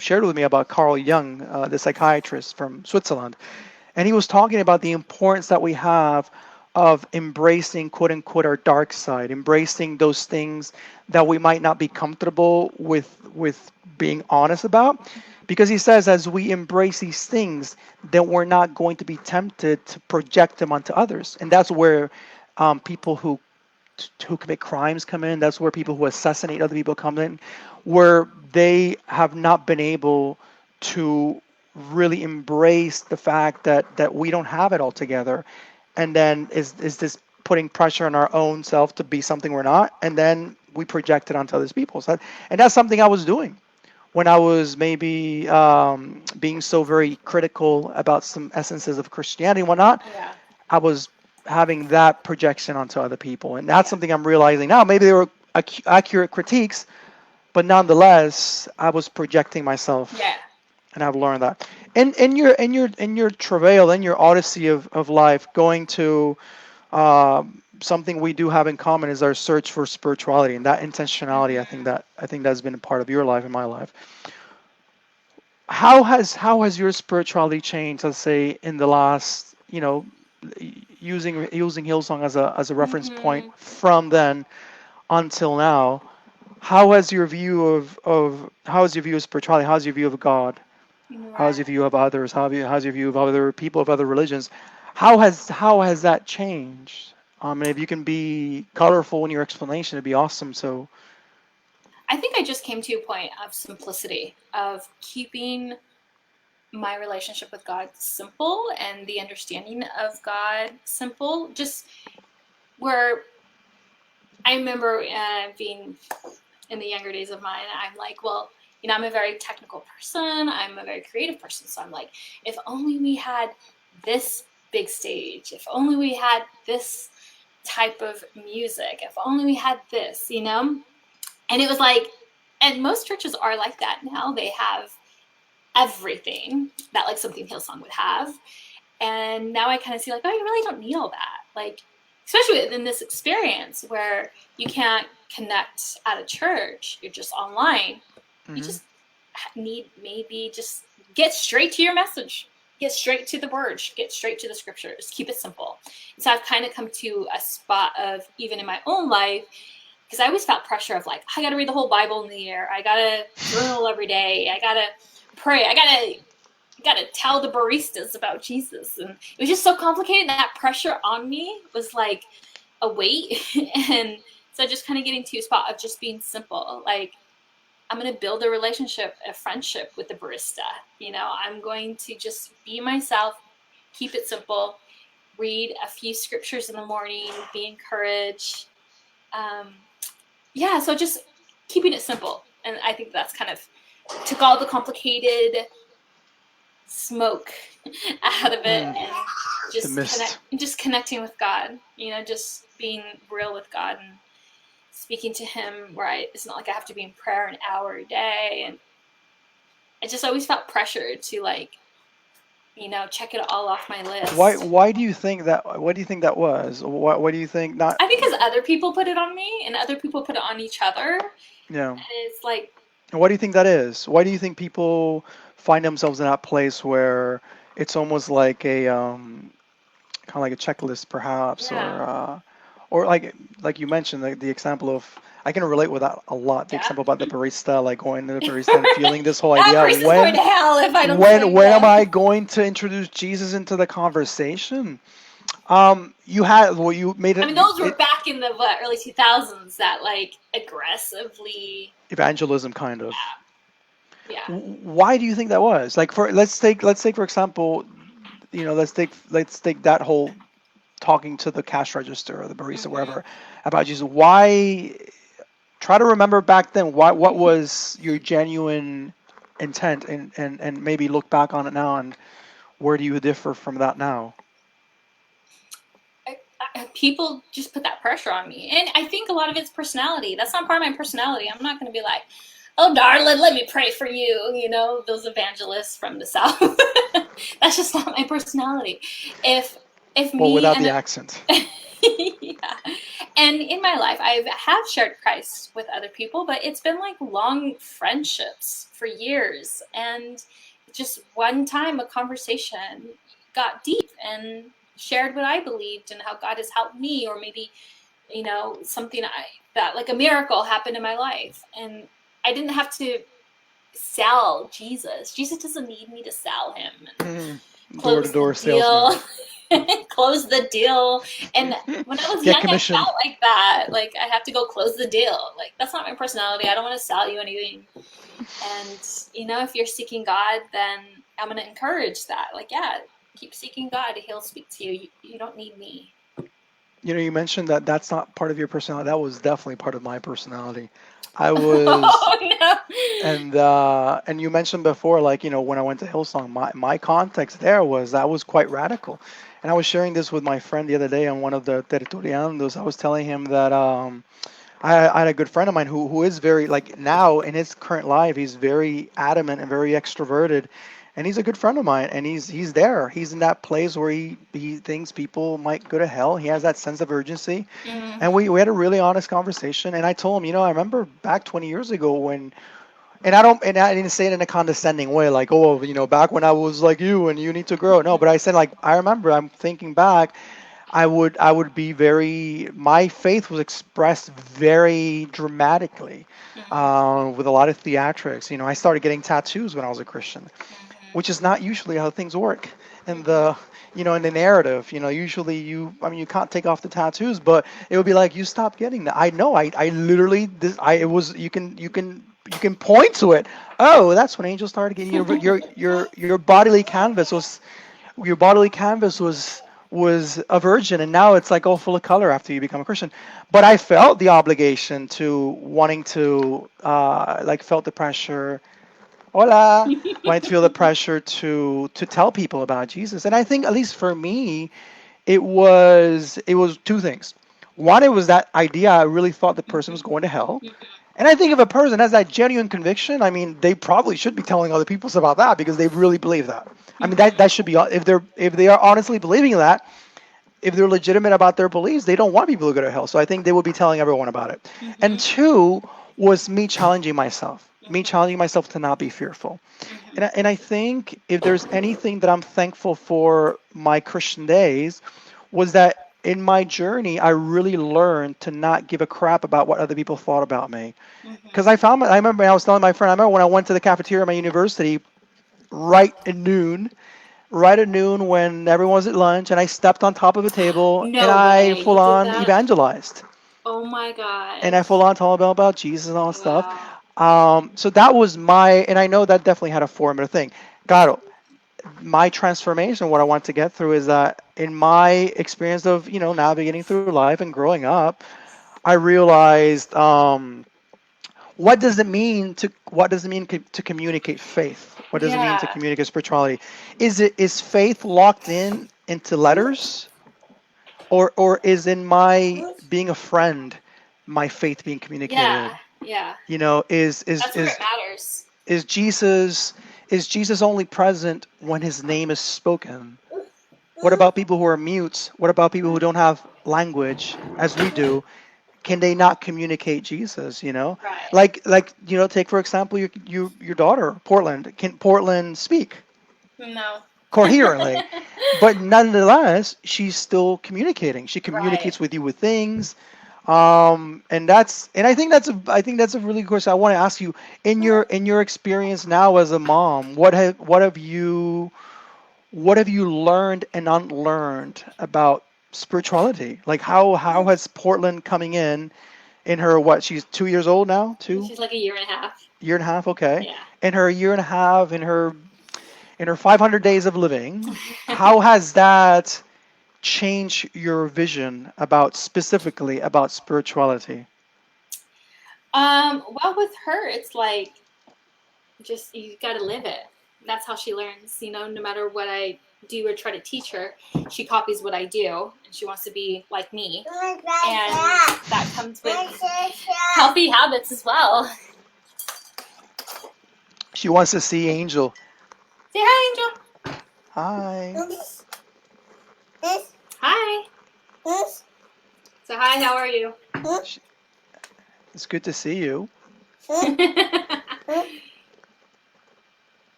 shared with me about Carl Jung, the psychiatrist from Switzerland, and he was talking about the importance that we have of embracing, quote unquote, our dark side, embracing those things that we might not be comfortable with being honest about. Because he says, as we embrace these things, then we're not going to be tempted to project them onto others. And that's where people who commit crimes come in. That's where people who assassinate other people come in, where they have not been able to really embrace the fact that we don't have it all together, and then is this putting pressure on our own self to be something we're not, and then we project it onto other people. And that's something I was doing when I was maybe being so very critical about some essences of Christianity and whatnot. Yeah. I was having that projection onto other people, and that's Yeah. something I'm realizing now. Maybe they were accurate critiques, but nonetheless, I was projecting myself, Yeah. and I've learned that. And in your travail, in your odyssey of life, going to something we do have in common is our search for spirituality and that intentionality. Mhm. I think that's been a part of your life and my life. How has your spirituality changed? Let's say in the last, using Hillsong as a reference point Mhm. from then until now. How has your view of spirituality? How's your view of God? How's your Right. view of others? How's your view of other people of other religions? How has that changed? And if you can be colorful in your explanation, it'd be awesome. So, I think I just came to a point of simplicity, of keeping my relationship with God simple and the understanding of God simple. Just where I remember being in the younger days of mine, I'm like, well, I'm a very technical person. I'm a very creative person. So I'm like, if only we had this big stage, if only we had this type of music, if only we had this. And it was like, and most churches are like that now. They have everything that like something Hillsong would have. And now I kind of see like, oh, you really don't need all that. Like, especially in this experience where you can't connect at a church, you're just online. You mhm. just need maybe just get straight to your message. Get straight to the words, get straight to the scriptures, keep it simple. And so I've kind of come to a spot of, even in my own life, because I always felt pressure of like, I got to read the whole Bible in the year. I got to journal every day. I got to pray. I gotta tell the baristas about Jesus. And it was just so complicated. And that pressure on me was like, a weight. And so just kind of getting to a spot of just being simple. Like, I'm going to build a relationship, a friendship with the barista. I'm going to just be myself, keep it simple, read a few scriptures in the morning, be encouraged. So just keeping it simple. And I think that's kind of took all the complicated smoke out of it, and The mist. just connecting with God, just being real with God and speaking to him, where it's not like I have to be in prayer an hour a day. And I just always felt pressured to check it all off my list. Why do you think that? What do you think that was? What do you think? Not. I think because other people put it on me, and other people put it on each other. Yeah. And it's like. What do you think that is? Why do you think people find themselves in that place where it's almost like a kind of like a checklist, perhaps, or like you mentioned the example of. I can relate with that a lot. The example about the barista, like going to the barista and feeling this whole idea. That barista's going to hell if I don't. When am I going to introduce Jesus into the conversation? You made it. I mean, those were back in the early 2000s. That aggressively evangelism, kind of. Yeah. Why do you think that was? Like, let's take for example, let's take that whole talking to the cash register or the barista, wherever, about Jesus. Why? Try to remember back then. What was your genuine intent, and maybe look back on it now, and where do you differ from that now? People just put that pressure on me, and I think a lot of it's personality. That's not part of my personality. I'm not going to be like, oh, darling, let me pray for you. Those evangelists from the South. That's just not my personality. If me without the accent. Yeah. And in my life, I have shared Christ with other people, but it's been like long friendships for years. And just one time a conversation got deep and shared what I believed and how God has helped me, or maybe, something that like a miracle happened in my life. And I didn't have to sell Jesus. Jesus doesn't need me to sell him. Door-to-door salesman. Close the deal. And when I was young, commission. I felt like that. Like, I have to go close the deal. Like, that's not my personality. I don't want to sell you anything. And, if you're seeking God, then I'm going to encourage that. Like, yeah, keep seeking God. He'll speak to you. You don't need me. You mentioned that that's not part of your personality. That was definitely part of my personality. I was, and you mentioned before, like, when I went to Hillsong, my context there was that was quite radical. And I was sharing this with my friend the other day on one of the Tertuliandos. I was telling him that I had a good friend of mine who is very, like, now in his current life, he's very adamant and very extroverted. And he's a good friend of mine, and he's there. He's in that place where he thinks people might go to hell. He has that sense of urgency. Mm-hmm. And we had a really honest conversation. And I told him, I remember back 20 years ago when, and I didn't say it in a condescending way, like, oh, back when I was like you and you need to grow. No, but I said, like, I remember, I'm thinking back, I would be my faith was expressed very dramatically, with a lot of theatrics. I started getting tattoos when I was a Christian, which is not usually how things work in the in the narrative. Usually you can't take off the tattoos, but it would be like, you stop getting that. I know, I literally, you can point to it. Oh, that's when angels started getting your bodily canvas was a virgin, and now it's like all full of color after you become a Christian. But I felt the obligation to wanting to felt the pressure. Hola. Wanted to feel the pressure to tell people about Jesus. And I think, at least for me, it was two things. One, it was that idea. I really thought the person was going to hell. And I think if a person has that genuine conviction, they probably should be telling other people about that, because they really believe that. That should be, if they are honestly believing that, if they're legitimate about their beliefs, they don't want people to go to hell. So I think they would be telling everyone about it. Mm-hmm. And two was me challenging myself to not be fearful. Mm-hmm. And I think if there's anything that I'm thankful for my Christian days, was that in my journey, I really learned to not give a crap about what other people thought about me. Because I remember I was telling my friend, I remember when I went to the cafeteria at my university right at noon, right at noon when everyone was at lunch, and I stepped on top of a table and No I way. full You did on that? evangelized. Oh my And I gosh. full on told about Jesus and all that stuff. Wow. So that was and I know that definitely had a formative thing. God, my transformation, what I want to get through is that in my experience of, navigating through life and growing up, I realized, what does it mean to communicate faith? What does it mean to Yeah. communicate spirituality? Is faith locked into letters, or is in my being a friend, my faith being Yeah. communicated? Yeah. You know, That's where it matters. is Jesus is Jesus only present when his name is spoken? What about people who are mutes? What about people who don't have language as we do? Can they not communicate Jesus? Right. Take for example your daughter, Portland. Can Portland speak No. coherently? But nonetheless, she's still communicating. She Right. communicates with you with things. And I think that's a really good question. I want to ask you, in your experience now as a mom, what have you learned and unlearned about spirituality? Like how has Portland coming in her, what, she's 2 years old now? She's like a year and a half. Year and a half, okay. Yeah. In her year and a half, in her 500 days of living, how has that changed your vision specifically about spirituality? Well, with her, it's like just you got to live it. That's how she learns. No matter what I do or try to teach her, she copies what I do, and she wants to be like me. And that comes with healthy habits as well. She wants to see Angel. Say hi, Angel. Hi. Hi. So hi, how are you? It's good to see you.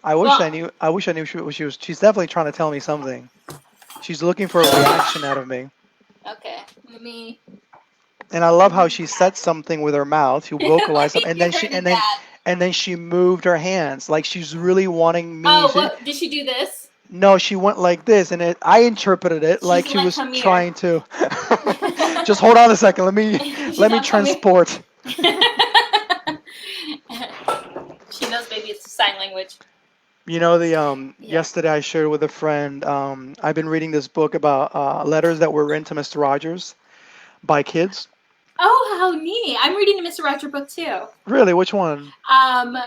I wish I knew she was. She's definitely trying to tell me something. She's looking for a reaction out of me. Okay, let me. And I love how she said something with her mouth. She vocalized something, and You then heard she it, Dad. and then she moved her hands like she's really wanting me. Oh, what did she do this? No, she went like this, and I interpreted it like She's she like, was come here. trying to. Just hold on a second. Let me She's let me like, come here. transport. She knows maybe it's sign language. The Yeah. yesterday I shared with a friend. I've been reading this book about letters that were written to Mr. Rogers by kids. Oh, how neat! I'm reading a Mr. Roger book too. Really, which one?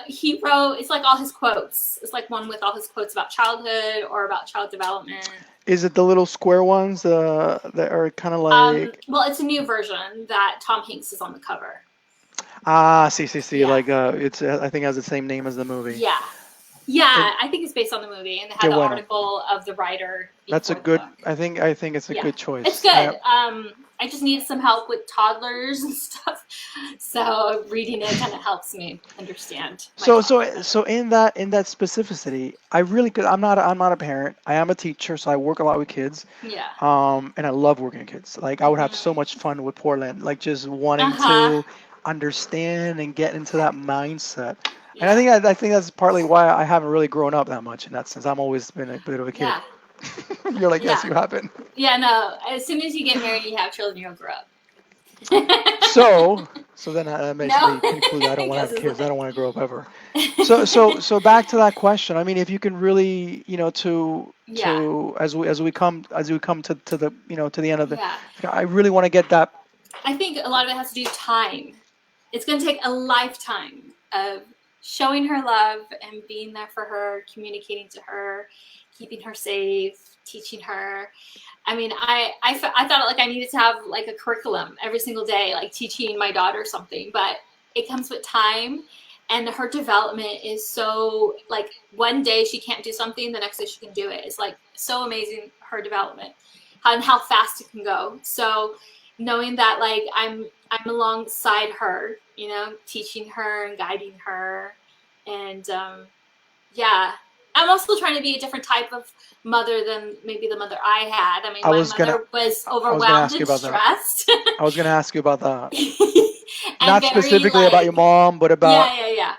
He wrote. It's like all his quotes. It's like one with all his quotes about childhood or about child development. Is it the little square ones that are kind of like? Well, it's a new version that Tom Hanks is on the cover. See. Yeah. Like I think it has the same name as the movie. Yeah. Yeah, I think it's based on the movie, and they had the bueno. article of the writer. That's a good. I think it's a good choice. It's good. I just need some help with toddlers and stuff, so reading it kind of helps me understand. So in that specificity, I really could. I'm not a parent. I am a teacher, so I work a lot with kids. Yeah. And I love working with kids. Like I would have so much fun with Portland. Like just wanting to understand and get into that mindset. Yeah. And I think that's partly why I haven't really grown up that much in that sense. I've always been a bit of a kid. Yeah. You're like, yes, you haven't. Yeah, no. As soon as you get married, you have children, you'll grow up. So then that makes me conclude I don't want to have kids. I don't want to grow up ever. So back to that question. I mean, if you can really, as we come to the to the end of the, I really want to get that. I think a lot of it has to do with time. It's going to take a lifetime of showing her love and being there for her, communicating to her, keeping her safe, teaching her. I mean, I thought like I needed to have like a curriculum every single day, like teaching my daughter something, but it comes with time, and her development is so, like, one day she can't do something, the next day she can do it. It's like so amazing, her development and how fast it can go. So knowing that like I'm alongside her, teaching her and guiding her, and yeah. I'm also trying to be a different type of mother than maybe the mother I had. I mean, my mother was overwhelmed and stressed. I was going to ask you about that. Not specifically about your mom, but about... Yeah.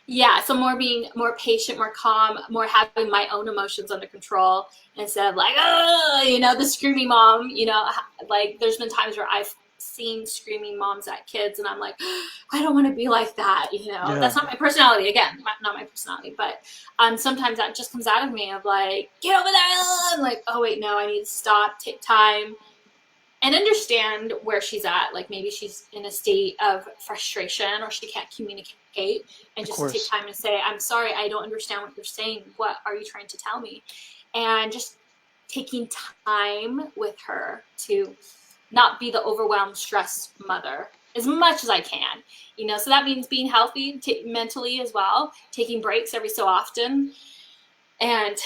Yeah, so more being more patient, more calm, more having my own emotions under control instead of like, oh, the screaming mom. Like there's been times where I've seen screaming moms at kids, and I'm like, I don't want to be like that. Yeah. That's not my personality. Again, not my personality, but sometimes that just comes out of me of like, get over there. I'm like, oh wait, no, I need to stop, take time, and understand where she's at. Like maybe she's in a state of frustration or she can't communicate, and Of just to take course. time and say, I'm sorry, I don't understand what you're saying. What are you trying to tell me? And just taking time with her to not be the overwhelmed, stressed mother as much as I can. So that means being healthy mentally as well, taking breaks every so often, and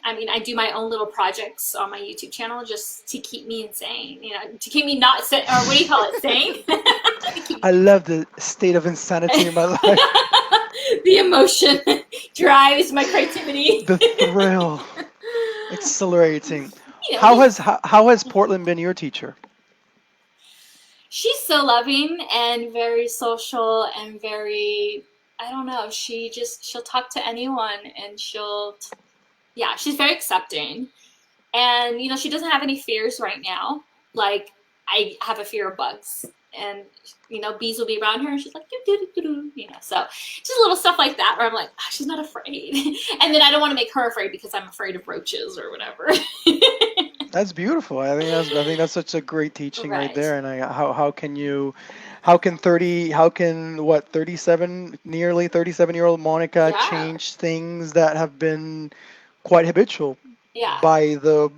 I mean, I do my own little projects on my YouTube channel just to keep me insane, to keep me not or what do you call it, sane? I love the state of insanity in my life. The emotion drives my creativity. The thrill. Exhilarating. you know, How just, has how has Portland been your teacher? she's so loving and very social and very, I don't know, she'll talk to anyone, and yeah, she's very accepting. And she doesn't have any fears right now. Like I have a fear of bugs, and bees will be around her, and she's like, so just little stuff like that where I'm like, oh, she's not afraid. And then I don't want to make her afraid because I'm afraid of roaches or whatever. That's beautiful. I think that's such a great teaching right Right. there. And how can what 37 nearly 37-year-old Monica Yeah. change things that have been quite habitual Yeah. by the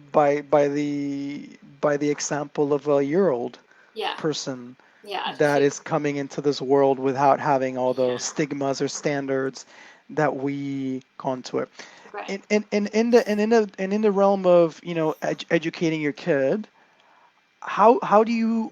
example of a year old Yeah. person Yeah. that is coming into this world without having all Yeah. those stigmas or standards that we contour. Right. In the realm of educating your kid, how do you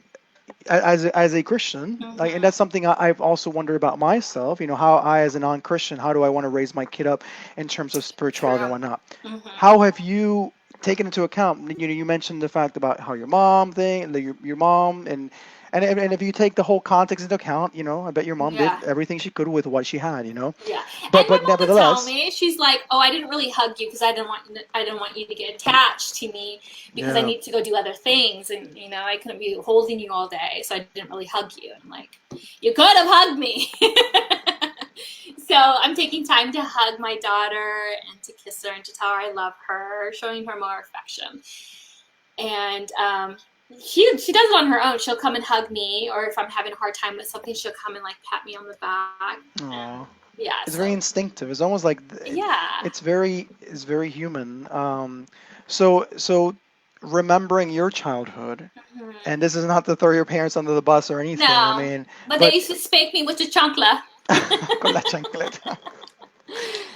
as a Christian, like, and Mm-hmm. that's something I've also wondered about myself, how I as a non-Christian, how do I want to raise my kid up in terms of spirituality and True. whatnot? Mm-hmm. How have you taken into account, you mentioned the fact about how your mom thing, your mom, and if you take the whole context into account, I bet your mom did Yeah. everything she could with what she had. Yeah, but and my but mom would tell nevertheless, me, she's like, "Oh, I didn't really hug you because I didn't want you to get attached to me because I yeah. need to go do other things, and I couldn't be holding you all day, so I didn't really hug you." And I'm like, "You could have hugged me." So I'm taking time to hug my daughter and to kiss her and to tell her I love her, showing her more affection. And she does it on her own. She'll come and hug me, or if I'm having a hard time with something, she'll come and like pat me on the back. Aw. And yeah, It's very so instinctive. It's almost like yeah. it's very human. So remembering your childhood, and Mhm. this is not to throw your parents under the bus or anything. I No, mean, but they but used to spank me with the chancla. con la chancleta.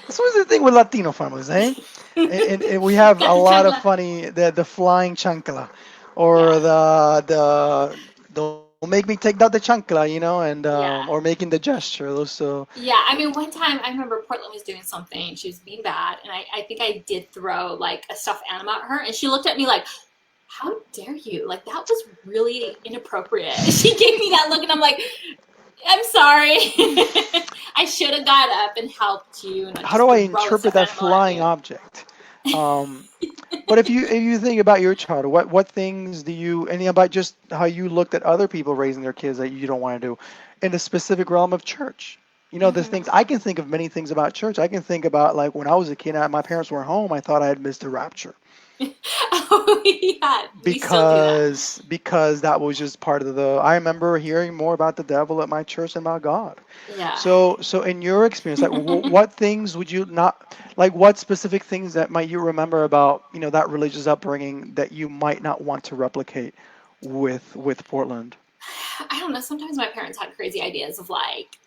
That's always the thing with Latino families, eh? And we have a Got the lot of chancla. funny the flying chancla, or Yeah, the don't make me take out the chancla, and or yeah, making the gesture. Those so yeah. I mean, one time I remember Portland was doing something. She was being bad, and I think I did throw like a stuffed animal at her, and she looked at me like, "How dare you? Like that was really inappropriate." She gave me that look, and I'm like, "I'm sorry. I should have got up and helped you, and not how do just I throw a interpret stuffed that animal at flying you." object? Um, but if you think about your child, what things do you and about just how you looked at other people raising their kids that you don't want to do in the specific realm of church? The Hmm. things I can think of many things about church. I can think about like when I was a kid, my parents were home. I thought I had missed the rapture Oh yeah, we still do that. because that was just part of the. I remember hearing more about the devil at my church than about God. Yeah. So in your experience, like what things would you not like? What specific things that might you remember about that religious upbringing that you might not want to replicate with Portland? I don't know. Sometimes my parents had crazy ideas of like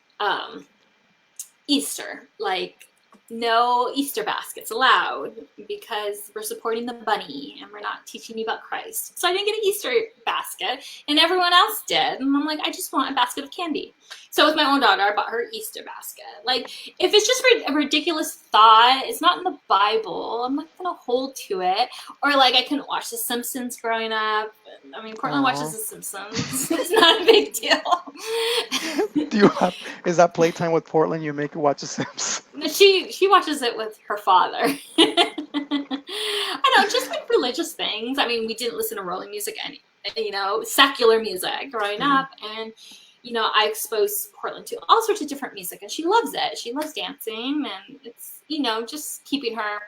Easter, like no Easter baskets allowed because we're supporting the bunny and we're not teaching you about Christ. So I didn't get an Easter basket, and everyone else did. And I'm like, I just want a basket of candy. So with my own daughter, I bought her Easter basket. Like, if it's just a ridiculous thought, it's not in the Bible. I'm not gonna hold to it. Or like, I couldn't watch The Simpsons growing up. I mean, Portland watches The Simpsons. It's not a big deal. Do you have, is that playtime with Portland? You make her watch The Sims? She watches it with her father. I know, just like religious things. I mean, we didn't listen to rolling music, secular music growing up, and I exposed Portland to all sorts of different music, and she loves it. She loves dancing, and it's just keeping her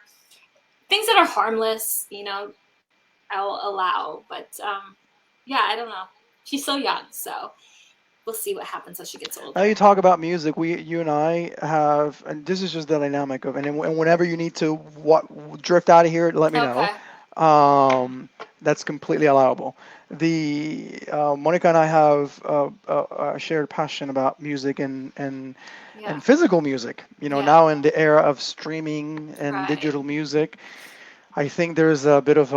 things that are harmless. I'll allow, but yeah, I don't know. She's so young, so we'll see what happens as she gets older. Now you talk about music. You and I have, and this is just the dynamic of, and whenever you need to drift out of here, let me know. That's completely allowable. The Monica and I have a shared passion about music and physical music. Now in the era of streaming and digital music, I think there's a bit of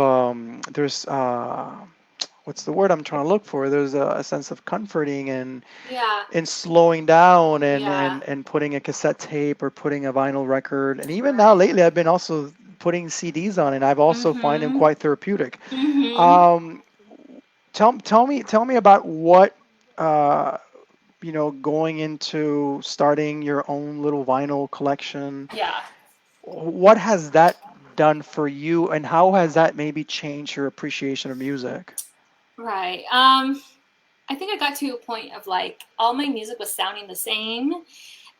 what's the word I'm trying to look for? There's a sense of comforting and in slowing down and putting a cassette tape or putting a vinyl record. And even now lately, I've been also putting CDs on, and I've also find them quite therapeutic. Tell me about what going into starting your own little vinyl collection. What has that done for you, and how has that maybe changed your appreciation of music? Right. I think I got to a point of like all my music was sounding the same,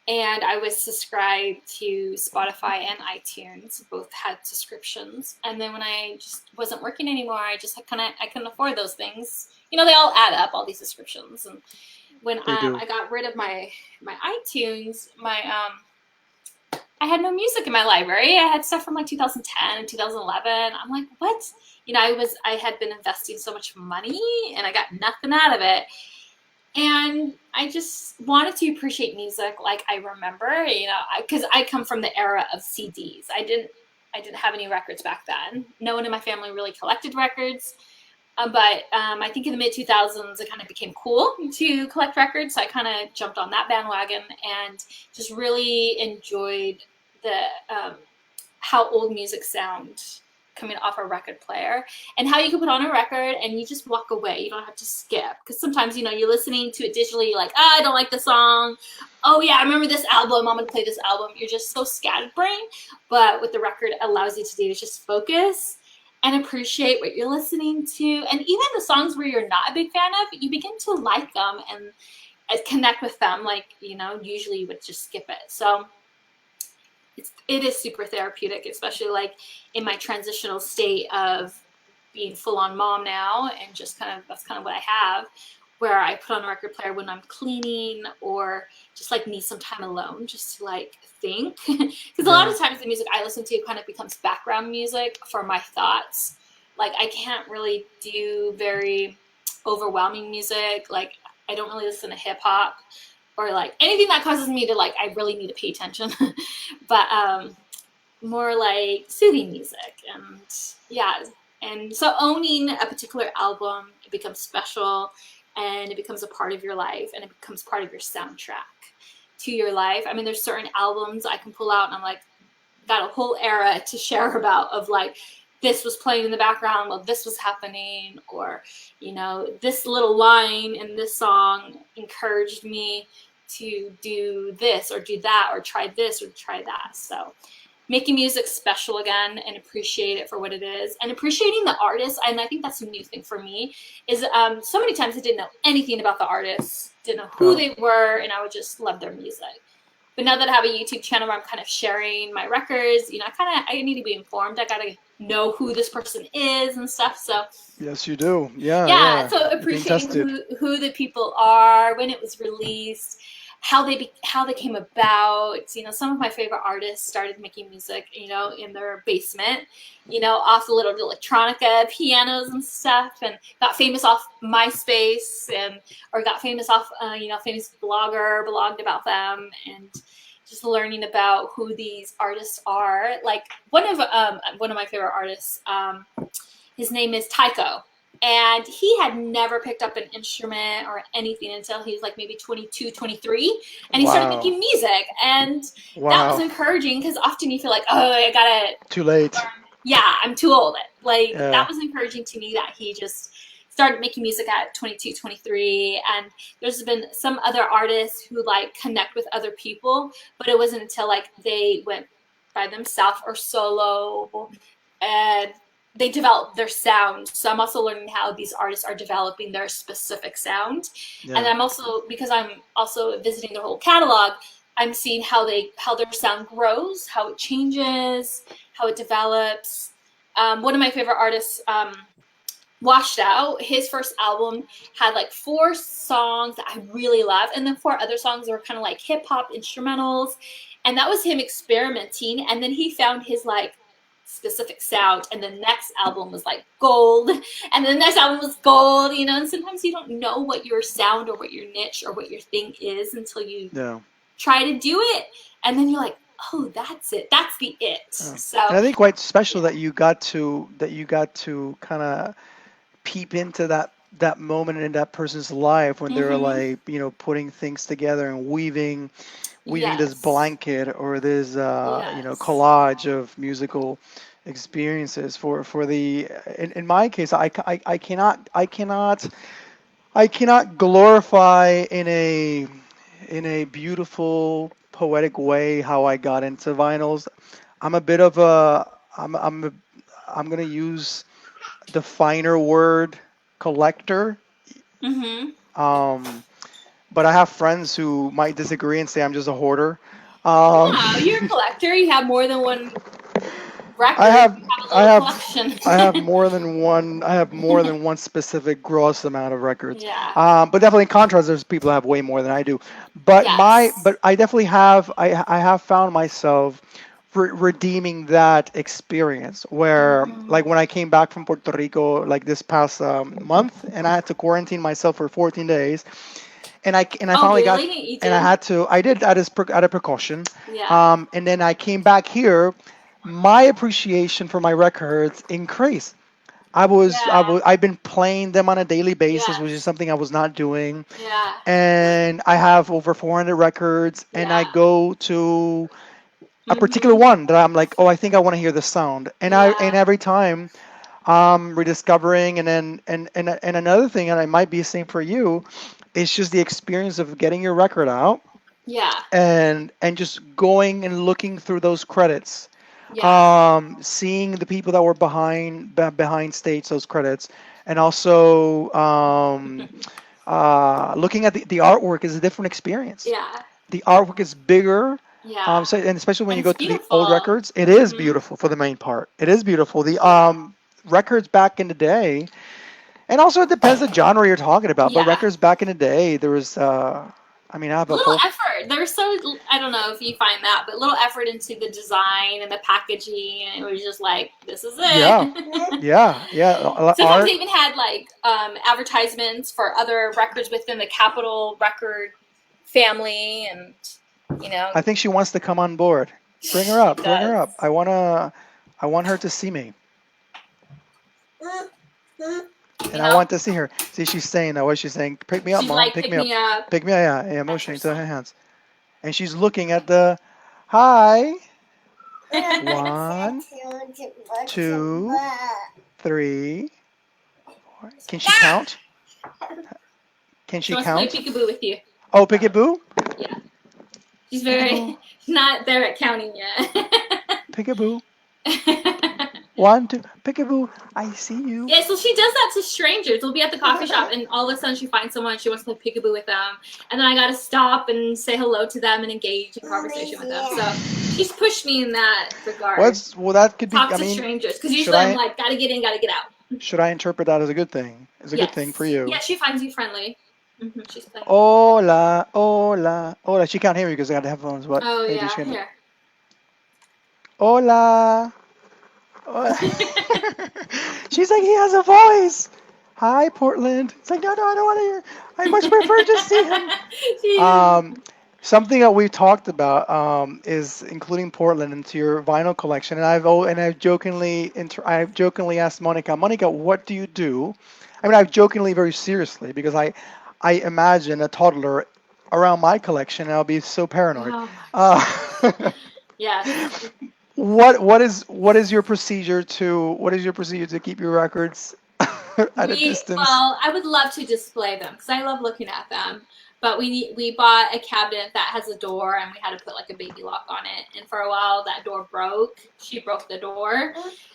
and I was subscribed to Spotify and iTunes. Both had subscriptions, and then when I just wasn't working anymore, I couldn't afford those things. They all add up, all these subscriptions. And when I got rid of my iTunes, I had no music in my library. I had stuff from like 2010 and 2011. I'm like, what? I had been investing so much money and I got nothing out of it. And I just wanted to appreciate music like I remember, because I come from the era of CDs. I didn't have any records back then. No one in my family really collected records. But I think in the mid-2000s, it kind of became cool to collect records. So I kind of jumped on that bandwagon and just really enjoyed the how old music sound coming off a record player, and how you can put on a record and you just walk away. You don't have to skip, because sometimes you're listening to it digitally, you're like, I don't like the song. Oh yeah, I remember this album, I'm gonna play this album. You're just so scatterbrained. But what the record allows you to do is just focus and appreciate what you're listening to. And even the songs where you're not a big fan of, you begin to like them and connect with them. Like, usually you would just skip it. So it is super therapeutic, especially like in my transitional state of being full-on mom now, and just that's kind of what I have, where I put on a record player when I'm cleaning or just like need some time alone just to like think. Because a lot of times the music I listen to kind of becomes background music for my thoughts. Like I can't really do very overwhelming music. Like I don't really listen to hip hop or like anything that causes me to like, I really need to pay attention. But more like soothing music. And yeah. And so owning a particular album, it becomes special, and it becomes a part of your life, and it becomes part of your soundtrack to your life. I mean, there's certain albums I can pull out and I'm like, got a whole era to share about, of like, this was playing in the background while this was happening, or, this little line in this song encouraged me to do this or do that, or try this or try that. So making music special again and appreciate it for what it is, and appreciating the artist. And I think that's a new thing for me, is so many times I didn't know anything about the artists, didn't know who they were, and I would just love their music. But now that I have a YouTube channel where I'm kind of sharing my records, I need to be informed. I got to know who this person is and stuff. So yes, you do. Yeah. So appreciating who the people are, when it was released, how they came about. Some of my favorite artists started making music, in their basement, off the little electronica pianos and stuff, and got famous off MySpace, or got famous off, famous blogger blogged about them, and just learning about who these artists are. Like one of my favorite artists, his name is Tycho. And he had never picked up an instrument or anything until he was like maybe 22, 23. And he started making music. And that was encouraging, because often you feel like, oh, I gotta... Too late. Yeah, I'm too old. Like, that was encouraging to me, that he just started making music at 22, 23, and there's been some other artists who like connect with other people, but it wasn't until like they went by themselves or solo and they develop their sound. So I'm also learning how these artists are developing their specific sound. And Yeah. I'm also, because I'm also visiting their whole catalog, I'm seeing how their sound grows, how it changes, how it develops. One of my favorite artists, Washed Out, his first album had like 4 songs that I really loved, and then 4 other songs were kind of like hip hop instrumentals, and that was him experimenting. And then he found his like specific sound, and the next album was like gold, and then the next album was gold. And sometimes you don't know what your sound or what your niche or what your thing is until you Yeah. try to do it, and then you're like, oh, that's it, that's the it. And So I think quite special yeah. that you got to kind of peep into that moment in that person's life when they're Mm-hmm. like, putting things together and weaving this Yes. blanket or this Yes. collage of musical experiences for the in my case I cannot glorify in a beautiful poetic way how I got into vinyls. I'm a bit of a I'm gonna use the finer word collector. Mm-hmm. Um, but I have friends who might disagree and say I'm just a hoarder. Um, No, you're a collector. You have more than one I record. have You have a I little have collection. I have more than one. I have more than one specific gross amount of records. Yeah. But definitely in contrast, there's people that have way more than I do. Yes. But I definitely have. I have found myself redeeming that experience where, Mm-hmm. like, when I came back from Puerto Rico, like this past month, and I had to quarantine myself for 14 days, and I Oh, finally got, really? You and I did? had to, I did out of precaution, Yeah. and then I came back here. My appreciation for my records increased. Yeah. I've been playing them on a daily basis, which is Yes. something I was not doing, Yeah. and I have over 400 records, and I Yeah. go to a particular Mm-hmm. one that I'm like, oh, I think I want to hear the sound, and Yeah. every time rediscovering, and then and another thing, and it might be the same for you, it's just the experience of getting your record out Yeah. and just going and looking through those credits, Yeah. seeing the people that were behind stage those credits, and also looking at the artwork is a different experience. Yeah. The artwork is bigger. Yeah. And especially when And you it's go to the old beautiful. records, it is Mm-hmm. beautiful for the main part. It is beautiful. The Yeah. records back in the day, and also it depends the genre you're talking about. But Yeah. records back in the day, there was, I mean, I have a Little whole, effort. There's so, I don't know if you find that, but little effort into the design and the packaging, and it was just like, this is yeah, it. yeah, Sometimes they art. even had like advertisements for other records within the Capitol record family, and you know, I think she wants to come on board. Bring her she up. Bring her does. up. I want her to see me, and You I know, want to see her. See, she's saying that. What she's saying? Pick me up, she's mom. like, Pick pick me up. me up. Pick me up. Yeah, yeah. That's her Motioning to her song. hands, and she's looking at the. Hi. One, two, three, four. Can she count? Can She she wants to play count? peekaboo with you. Oh, Pickaboo. Yeah, she's Pickaboo. very she's not there at counting yet. Pickaboo. 1, 2. Pickaboo. I see you. Yeah, so she does that to strangers. We'll be at the coffee shop, and all of a sudden she finds someone, she wants to play peekaboo with them, and then I gotta stop and say hello to them and engage in conversation with them. So she's pushed me in that regard. Well, that could be. Talk I to mean, strangers, because should usually I'm I like, gotta get in, gotta get out. should I interpret that as a good thing? It's a good thing for Yes. you. Yeah, she finds you friendly. She's playing. Hola, hola, hola. She can't hear me because I got the headphones, but Oh maybe she yeah, can. here. Hola. Hola. She's like, he has a voice. Hi, Portland. It's like, no, I don't want to hear. I much prefer to see him. She- Um, Something that we've talked about is including Portland into your vinyl collection, and I've jokingly asked Monica, what do you do? I mean, I've jokingly, very seriously, because I imagine a toddler around my collection, and I'll be so paranoid. oh my Uh, yes. what is your procedure to keep your records? at a distance. Well, I would love to display them because I love looking at them. But we bought a cabinet that has a door, and we had to put like a baby lock on it. And for a while, that door broke. She broke the door,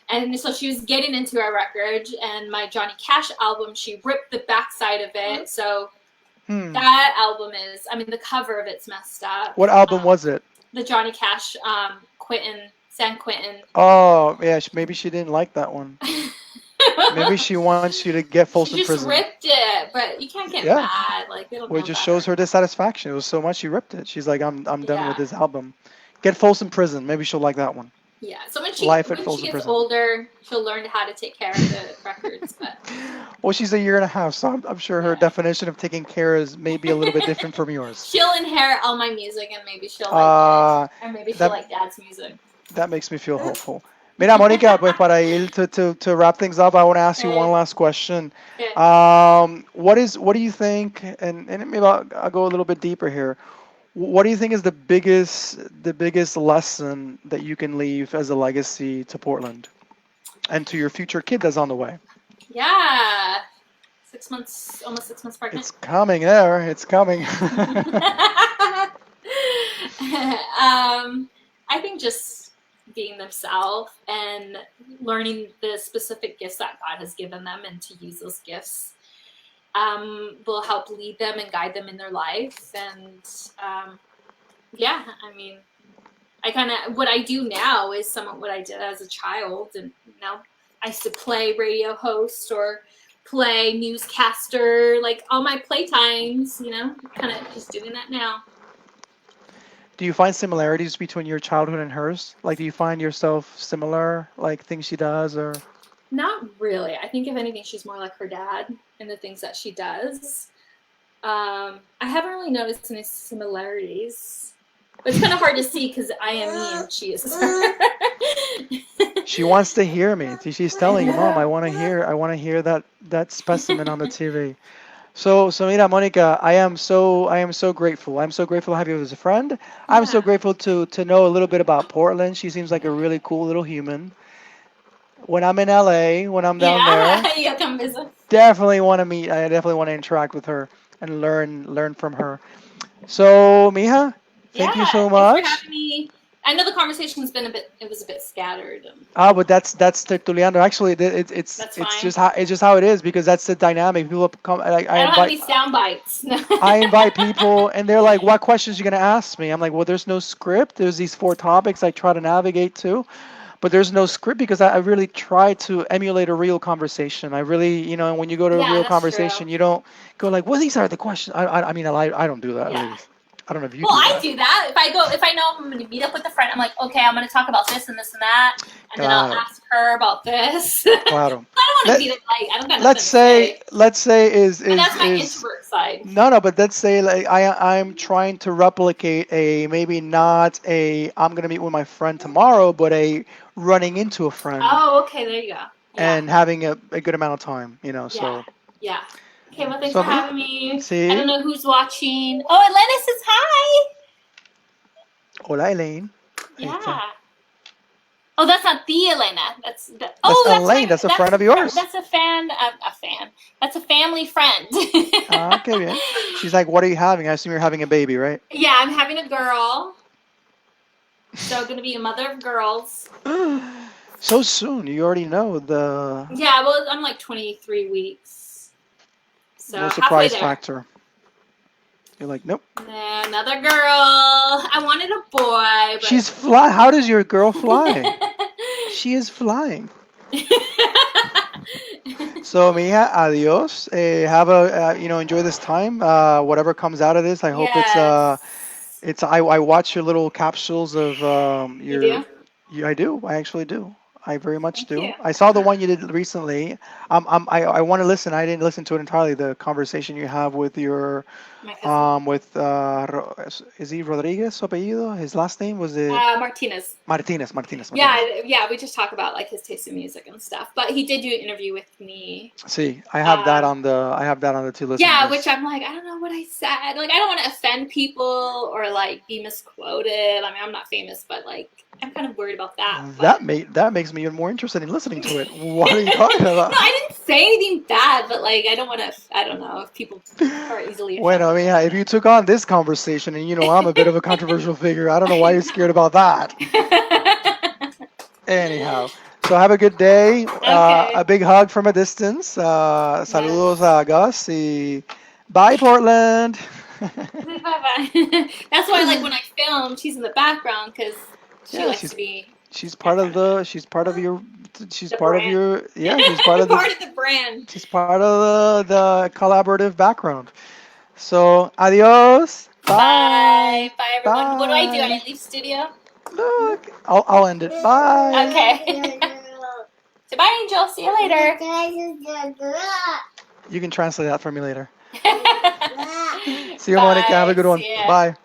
and so she was getting into our record. And my Johnny Cash album, she ripped the backside of it. So that album is, I mean, the cover of it's messed up. What album was it? The Johnny Cash, San Quentin. Oh, yeah, maybe she didn't like that one. Maybe she wants you to get Folsom She just Prison. ripped it, but you can't get mad. Like, they don't Well, it just shows her dissatisfaction. It was so much she ripped it. She's like, I'm done with this album. Get Folsom Prison. Maybe she'll like that one. Yeah, so when she gets Prison. older, she'll learn how to take care of the records. But well, she's a year and a half, so I'm sure her definition of taking care is maybe a little bit different from yours. She'll inherit all my music, and maybe she'll like it, or maybe she'll like Dad's music. That makes me feel hopeful. Mira, Mónica, pues para ir to wrap things up, I want to ask you one last question. What do you think, and maybe I'll go a little bit deeper here. What do you think is the biggest lesson that you can leave as a legacy to Portland and to your future kid that's on the way? Yeah. Almost 6 months pregnant. It's coming there. It's coming. I think just being themselves and learning the specific gifts that God has given them and to use those gifts will help lead them and guide them in their life. And I mean, what I do now is somewhat what I did as a child. And I used to play radio host or play newscaster, like all my playtimes, kind of just doing that now. Do you find similarities between your childhood and hers? Like, do you find yourself similar, like things she does, or? Not really. I think if anything, she's more like her dad in the things that she does. I haven't really noticed any similarities. But it's kind of hard to see because I am me and she is her. She wants to hear me. She's telling Mom, I want to hear that specimen on the TV. So mira, Mónica, I am so grateful. I'm so grateful to have you as a friend. I'm so grateful to know a little bit about Portland. She seems like a really cool little human. When I'm in LA, when I'm down there, you'll come visit. Definitely want to meet. I definitely want to interact with her and learn from her. So, Mija, thank you so much. Thanks for having me. I know the conversation's been a bit scattered. But that's Tertuliando. Actually, it's just how it is because that's the dynamic. People come. I don't have any sound bites. I invite people, and they're like, "What questions are you gonna ask me?" I'm like, "Well, there's no script. There's these 4 topics I try to navigate to, but there's no script because I really try to emulate a real conversation. I really, when you go to a real conversation, you don't go like, "Well, these are the questions." I mean, I don't do that. Yeah. I don't know if you. Well, I do that. If I know I'm going to meet up with a friend, I'm like, okay, I'm going to talk about this and this and that, and then I'll ask her about this. Claro. I don't want to be like, I don't got nothing let's say that's my introvert side. No, but let's say like I'm trying to replicate maybe not I'm going to meet with my friend tomorrow, but a running into a friend. Oh, okay, there you go. Yeah. And having a good amount of time, so. Yeah. Okay, well, thanks for having me. See? I don't know who's watching. Oh, Elena says hi. Hola, Elaine. Yeah. Oh, that's not the Elena. That's Elaine. That's a friend of yours. That's a fan. That's a family friend. Okay, bien. She's like, what are you having? I assume you're having a baby, right? Yeah, I'm having a girl. So I'm going to be a mother of girls. So soon. You already know the... Yeah, well, I'm like 23 weeks. So no surprise factor. You're like, nope. Another girl. I wanted a boy. But... She's fly. How does your girl fly? She is flying. So, Mija, adios. Have a enjoy this time. Whatever comes out of this, I hope it's. I watch your little capsules of your. You do? I do. I actually do. I very much do. You. I saw the one you did recently. I want to listen. I didn't listen to it entirely. The conversation you have with your is he Rodriguez apellido? His last name was it Martinez. Martinez. Yeah. We just talk about like his taste in music and stuff. But he did do an interview with me. See, I have that on the to listen. Yeah, which I'm like, I don't know what I said. Like, I don't want to offend people or like be misquoted. I mean, I'm not famous, but like, I'm kind of worried about that. That makes me even more interested in listening to it. What are you talking about? No, I didn't say anything bad, but like I don't want to. I don't know if people are easily offended. Bueno, mija, if you took on this conversation, and you know I'm a bit of a controversial figure, I don't know why you're scared about that. Anyhow, so have a good day. Okay. A big hug from a distance. Saludos a Gus. Y bye, Portland. Bye-bye. That's why, like, when I film, she's in the background because she Yeah, likes to be she's part of the. She's part of your. She's the part brand. of your. Yeah, she's part of the. part of the brand. She's part of the collaborative background. So, adios. Bye. Bye, everyone. Bye. What do I do? I leave studio? Look, I'll end it. Bye. Okay. So bye, Angel. See you later. You can translate that for me later. See you, Bye. Monica. Have a good one. See ya. Bye.